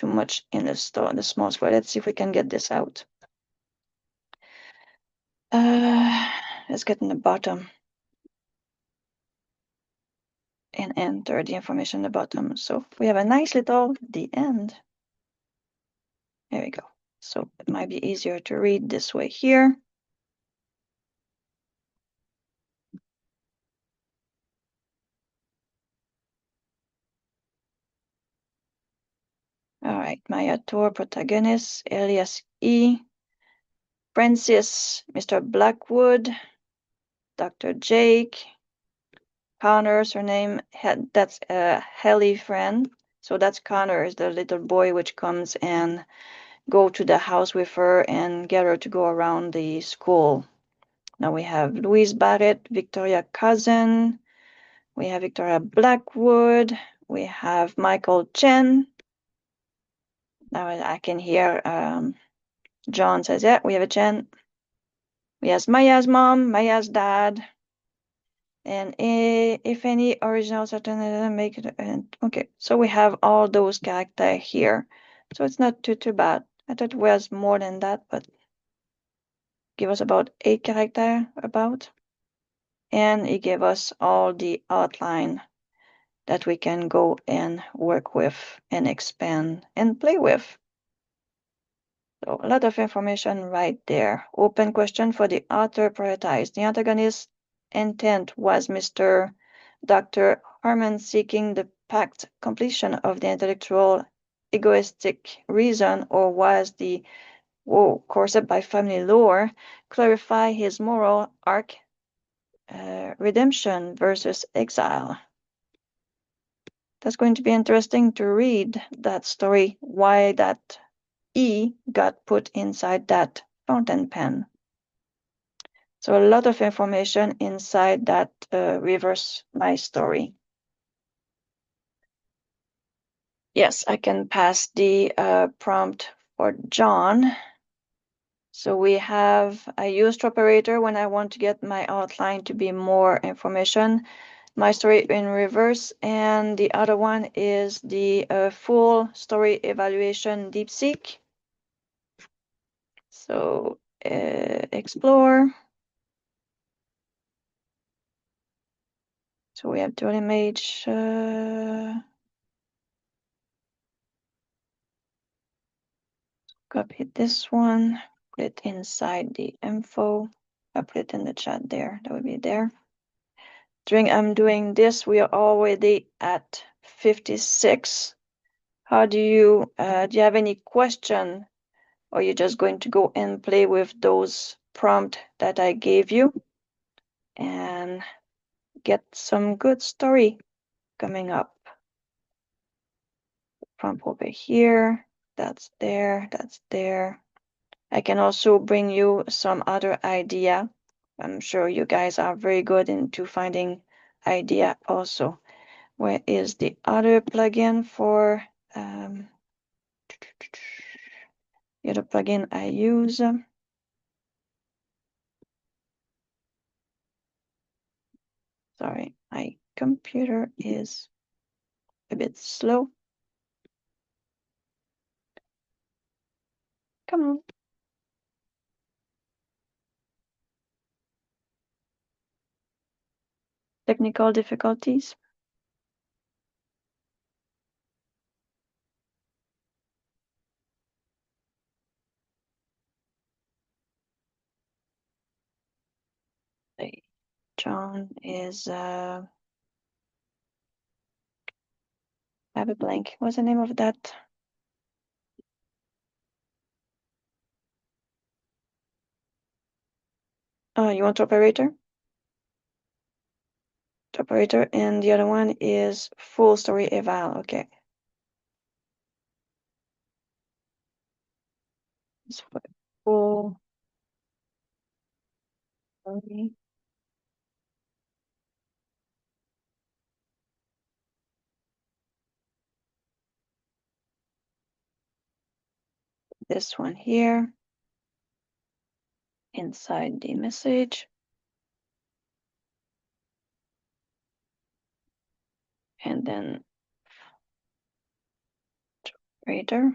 much in the small square. Let's see if we can get this out. Let's get in the bottom and enter the information in the bottom. So we have a nice little the end. There we go. So it might be easier to read this way here. All right, Maya Tor, protagonist, Elias E. Francis, Mr. Blackwood, Dr. Jake, Connor's her name, that's Helly friend. So that's Connor, is the little boy which comes and go to the house with her and get her to go around the school. Now we have Louise Barrett, Victoria Cousin. We have Victoria Blackwood. We have Michael Chen. Now I can hear John says, yeah, we have a Chen. We have Maya's mom, Maya's dad. And if any original certain make it. Okay, so we have all those characters here. So it's not too bad. I thought it was more than that, but give us about 8 characters about. And it gave us all the outline that we can go and work with and expand and play with. So a lot of information right there. Open question for the author prioritized. The antagonist intent was Mr. Dr. Harmon seeking the pact completion of the intellectual egoistic reason, or was the coerced by family lore clarify his moral arc, redemption versus exile? That's going to be interesting to read that story, why that E got put inside that fountain pen. So a lot of information inside that reverse my story. Yes, I can pass the prompt for John. So we have, I used operator when I want to get my outline to be more information. My story in reverse, and the other one is the full story evaluation DeepSeek. So explore. So we have dual image. Copy this one, put it inside the info. I put it in the chat there. That would be there. During I'm doing this, we are already at 56. How do you have any question? Or you're just going to go and play with those prompts that I gave you and get some good story coming up. Prompt over here, that's there, that's there. I can also bring you some other idea I'm sure you guys are very good into finding idea also. Where is the other plugin for the other plugin I use? Sorry, my computer is a bit slow. Come on. Technical difficulties. John is I have a blank. What's the name of that? You want operator? Operator, and the other one is full story eval. Okay. It's full story. This one here inside the message. And then operator.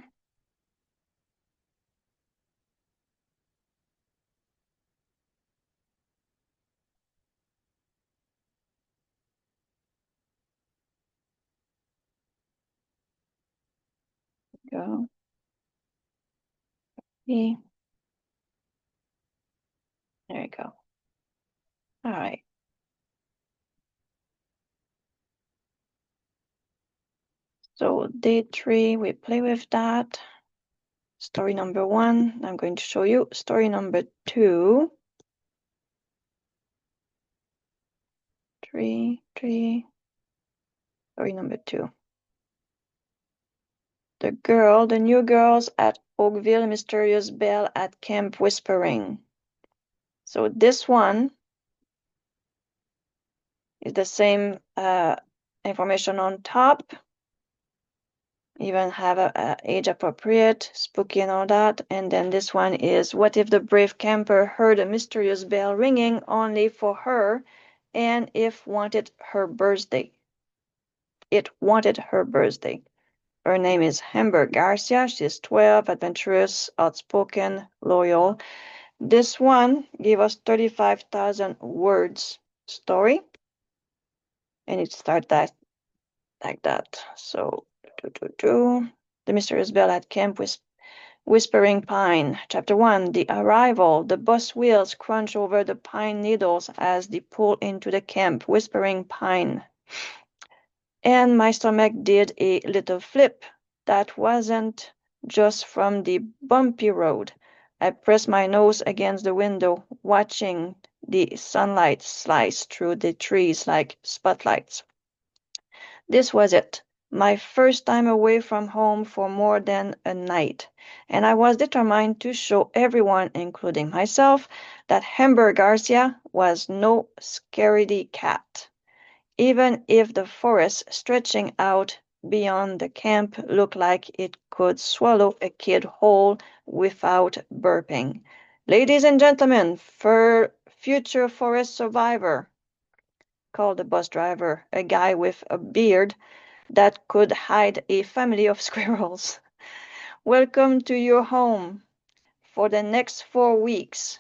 Go. E. There you go. All right. So day 3, we play with that. Story number 1, I'm going to show you. Story number 2. 3. Story number 2. The new girls at Oakville, mysterious bell at camp whispering. So this one is the same information on top. Even have a age appropriate, spooky and all that. And then this one is, what if the brave camper heard a mysterious bell ringing only for her, and it wanted her birthday. Her name is Amber Garcia. She's 12, adventurous, outspoken, loyal. This one gave us 35,000 words story, and it starts that like that. So the mysterious bell at camp with Whispering Pine. Chapter 1, The Arrival. The bus wheels crunch over the pine needles as they pull into the camp. Whispering Pine. And my stomach did a little flip. That wasn't just from the bumpy road. I pressed my nose against the window, watching the sunlight slice through the trees like spotlights. This was it. My first time away from home for more than a night, and I was determined to show everyone, including myself, that Amber Garcia was no scaredy cat. Even if the forest stretching out beyond the camp looked like it could swallow a kid whole without burping. Ladies and gentlemen, for future forest survivor, called the bus driver, a guy with a beard that could hide a family of squirrels. Welcome to your home. For the next 4 weeks,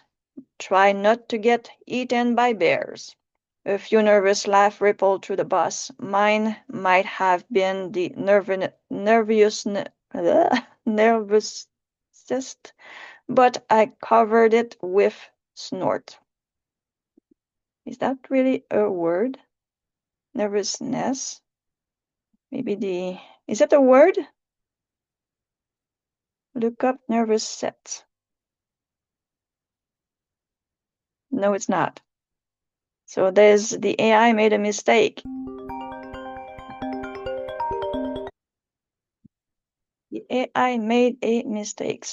try not to get eaten by bears. A few nervous laughs rippled through the bus. Mine might have been the nervousest, but I covered it with snort. Is that really a word? Nervousness? Maybe is it a word? Look up nervous set. No, it's not. So the AI made a mistake. The AI made a mistake.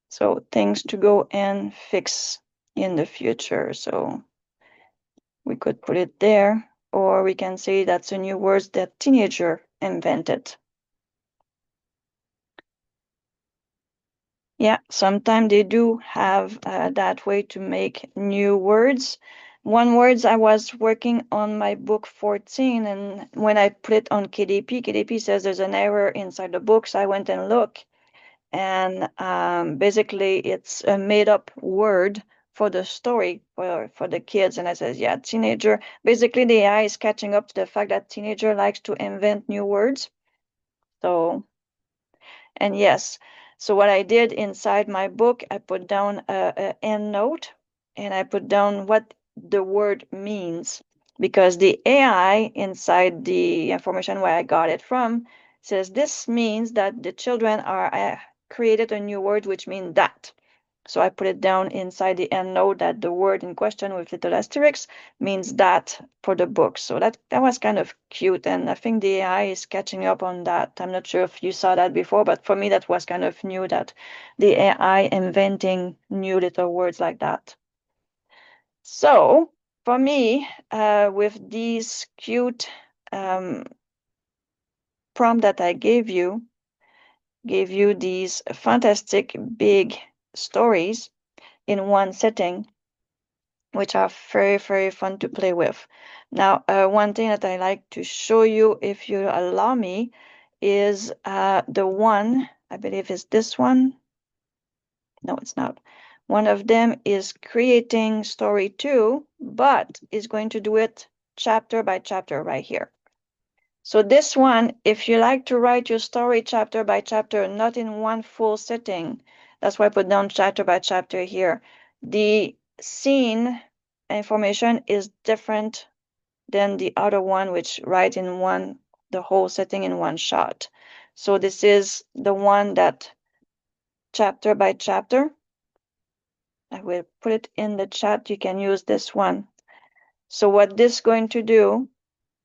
So things to go and fix in the future. So we could put it there, or we can say that's a new word that teenager invented. Yeah, sometimes they do have that way to make new words. One words I was working on my book 14, and when I put it on KDP says there's an error inside the book, so I went and looked, and basically it's a made-up word for the story for the kids. And I says, yeah, teenager. Basically, the AI is catching up to the fact that teenager likes to invent new words. So, and yes, so what I did inside my book, I put down a end note, and I put down what the word means, because the AI inside the information where I got it from says this means that the children are created a new word which means that. So I put it down inside the end note that the word in question with little asterisks means that for the book. So that was kind of cute, and I think the AI is catching up on that. I'm not sure if you saw that before, but for me that was kind of new, that the AI inventing new little words like that. So for me, with these cute prompt that I gave you these fantastic big stories in one setting, which are very, very fun to play with. Now, one thing that I like to show you, if you allow me, is the one, I believe is this one. No, it's not. One of them is creating story 2, but is going to do it chapter by chapter right here. So this one, if you like to write your story chapter by chapter, not in one full sitting, that's why I put down chapter by chapter here. The scene information is different than the other one, which write in one, the whole setting in one shot. So this is the one that chapter by chapter. I will put it in the chat. You can use this one. So what this is going to do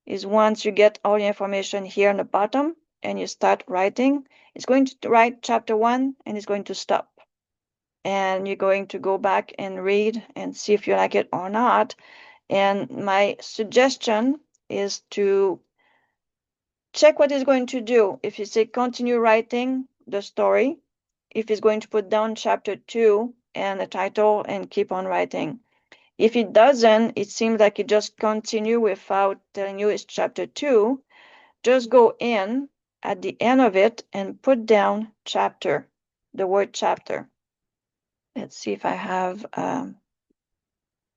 is, once you get all the information here on the bottom and you start writing, it's going to write chapter 1 and it's going to stop. And you're going to go back and read and see if you like it or not. And my suggestion is to check what it's going to do. If you say continue writing the story, if it's going to put down chapter 2 and the title and keep on writing. If it doesn't, it seems like it just continue without telling you it's chapter 2. Just go in at the end of it and put down chapter, the word chapter. Let's see if I have,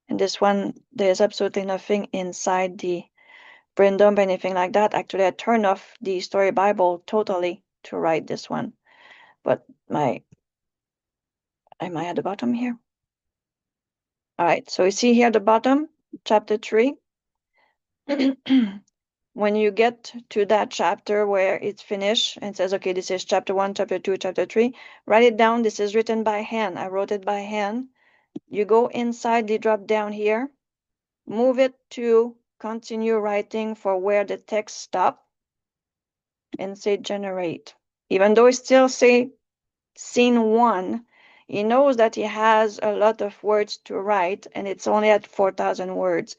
in this one, there's absolutely nothing inside the brain dump, anything like that. Actually, I turned off the story Bible totally to write this one. But am I at the bottom here? All right, so you see here at the bottom, chapter 3. When you get to that chapter where it's finished and says, okay, this is chapter 1, chapter 2, chapter 3, write it down. This is written by hand. I wrote it by hand. You go inside the drop down here, move it to continue writing for where the text stop, and say generate. Even though it still say scene 1, he knows that he has a lot of words to write and it's only at 4,000 words.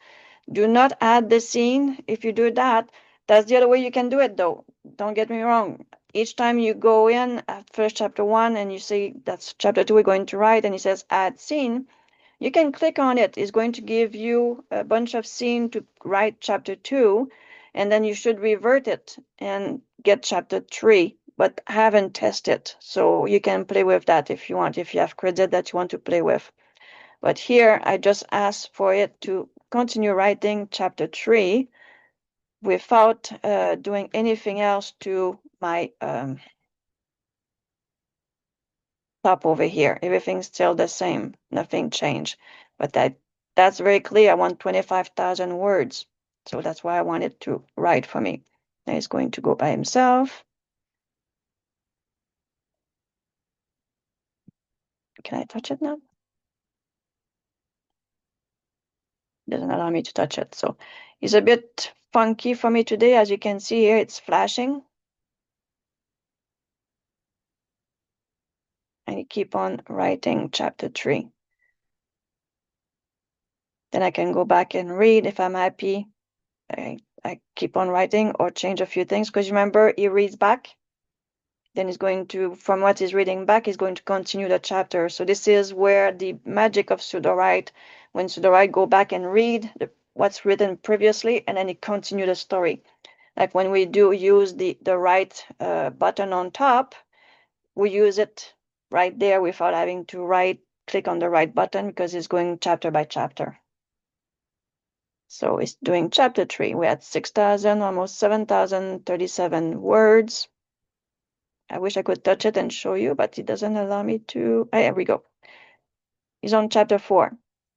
Do not add the scene. If you do that, that's the other way you can do it though. Don't get me wrong. Each time you go in at first chapter 1 and you say that's chapter 2 we're going to write, and it says add scene, you can click on it. It's going to give you a bunch of scene to write chapter 2, and then you should revert it and get chapter 3, but I haven't tested. So you can play with that if you want, if you have credit that you want to play with. But here I just asked for it to continue writing chapter 3 without doing anything else to my top over here. Everything's still the same, nothing changed. But that's very clear. I want 25,000 words. So that's why I want it to write for me. Now he's going to go by himself. Can I touch it now? Doesn't allow me to touch it. So it's a bit funky for me today. As you can see here, it's flashing. And you keep on writing chapter 3. Then I can go back and read. If I'm happy, I keep on writing or change a few things, because remember, he reads back. Then he's going to, from what he's reading back, he's going to continue the chapter. So this is where the magic of Sudowrite, when Sudowrite go back and read what's written previously, and then he continue the story. Like when we do use the right button on top, we use it right there without having to click on the right button, because it's going chapter by chapter. So it's doing chapter 3. We had 6,000, almost 7,037 words. I wish I could touch it and show you, but it doesn't allow me to. Here we go. It's on chapter 4,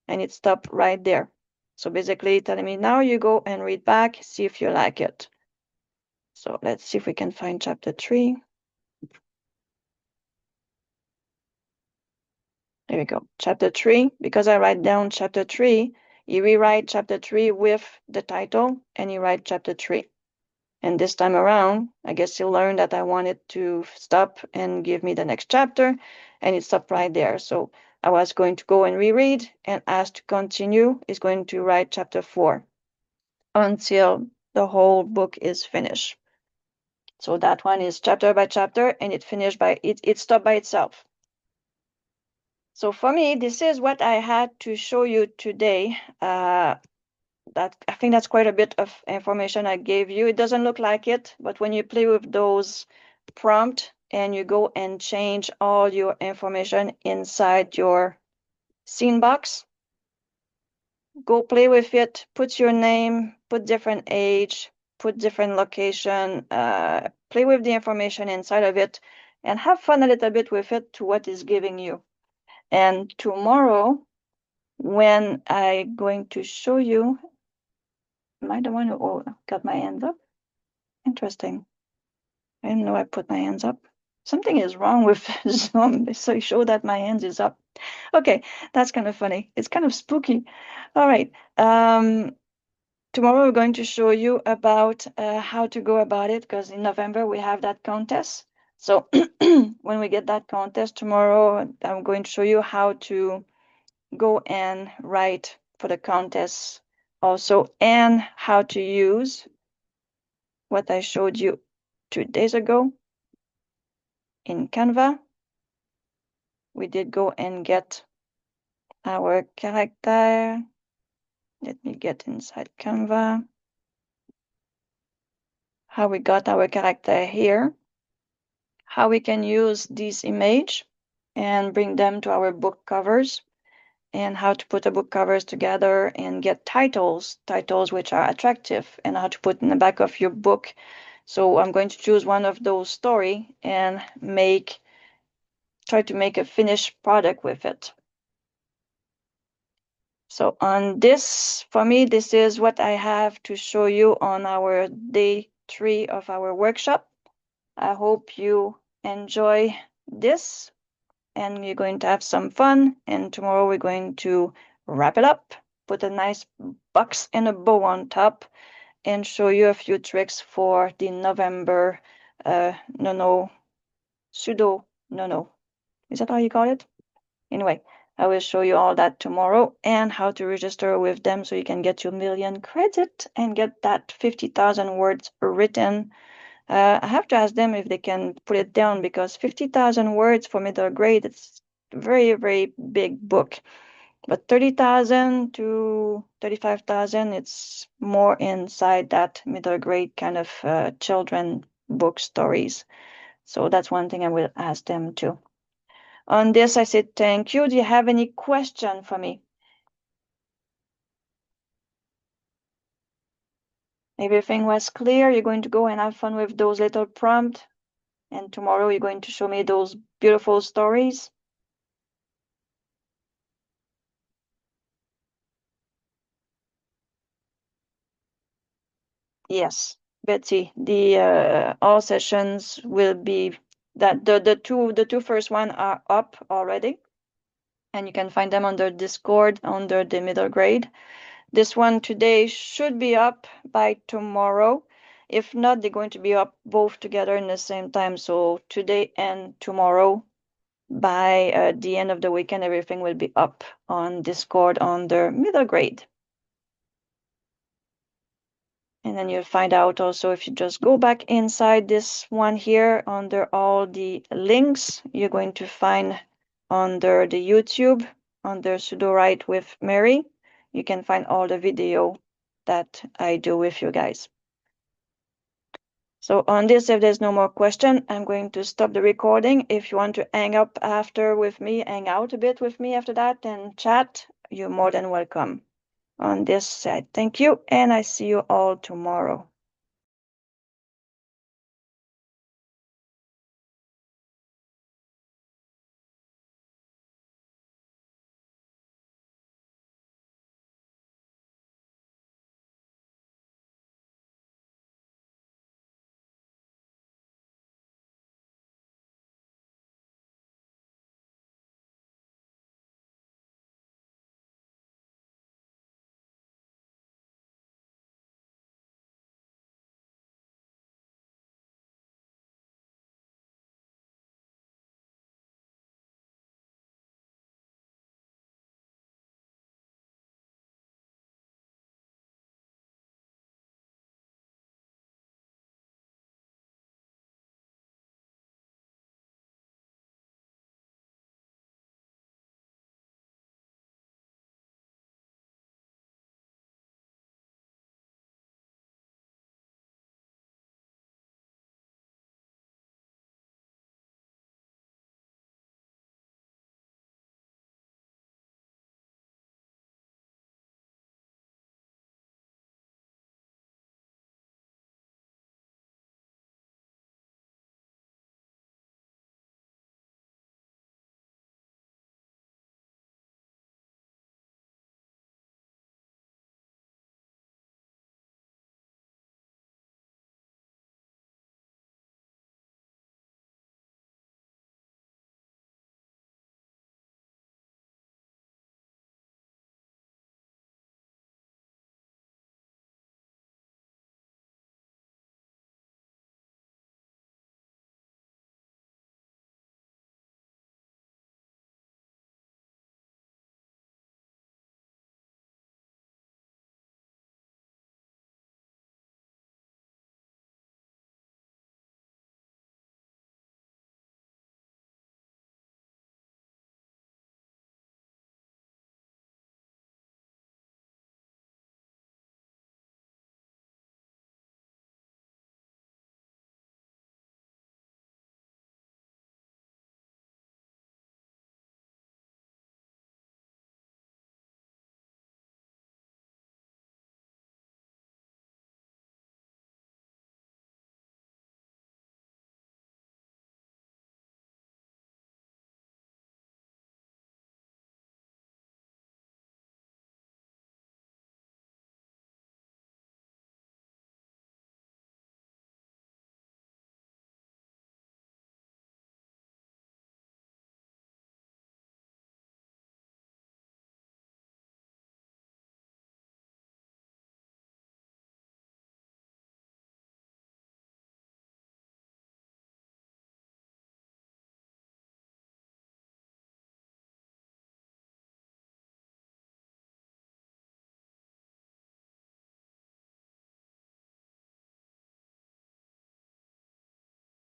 and it stopped right there. So basically telling me, now you go and read back, see if you like it. So let's see if we can find chapter 3. There we go. Chapter 3, because I write down chapter 3, you rewrite chapter 3 with the title, and you write chapter 3. And this time around, I guess you learned that I wanted to stop and give me the next chapter, and it stopped right there. So I was going to go and reread, and ask to continue is going to write chapter 4 until the whole book is finished. So that one is chapter by chapter, and it finished by it stopped by itself. So for me, this is what I had to show you today. That I think that's quite a bit of information I gave you. It doesn't look like it, but when you play with those prompts and you go and change all your information inside your scene box, go play with it, put your name, put different age, put different location, play with the information inside of it, and have fun a little bit with it to what it's giving you. And tomorrow, when I'm going to show you, am I the one who got my hands up? Interesting. I didn't know I put my hands up. Something is wrong with Zoom, so you show that my hands is up. Okay, that's kind of funny. It's kind of spooky. All right. Tomorrow we're going to show you about how to go about it, because in November we have that contest. So when we get that contest tomorrow, I'm going to show you how to go and write for the contest also, and how to use what I showed you 2 days ago in Canva. We did go and get our character. Let me get inside Canva. How we got our character here. How we can use this image and bring them to our book covers, and how to put the book covers together and get titles which are attractive, and how to put in the back of your book. So I'm going to choose one of those stories and try to make a finished product with it. So on this, for me, this is what I have to show you on our day 3 of our workshop. I hope you enjoy this, and you're going to have some fun. And tomorrow we're going to wrap it up, put a nice box and a bow on top, and show you a few tricks for the November Sudo. Is that how you call it? Anyway, I will show you all that tomorrow, and how to register with them so you can get your million credit and get that 50,000 words written. I have to ask them if they can put it down, because 50,000 words for middle grade, it's a very, very big book. But 30,000 to 35,000, it's more inside that middle grade kind of children book stories. So that's one thing I will ask them too. On this, I said thank you. Do you have any question for me? Everything was clear. You're going to go and have fun with those little prompts. And tomorrow you're going to show me those beautiful stories. Yes, Betsy, the all sessions will be that the two first one are up already, and you can find them under Discord under the middle grade. This one today should be up by tomorrow. If not, they're going to be up both together in the same time. So today and tomorrow, by the end of the weekend, everything will be up on Discord under middle grade. And then you'll find out also if you just go back inside this one here under all the links, you're going to find under the YouTube, under Sudowrite with Mary, you can find all the video that I do with you guys. So on this, if there's no more question, I'm going to stop the recording. If you want to hang up after with me, hang out a bit with me after that and chat, you're more than welcome. On this side, thank you, and I see you all tomorrow.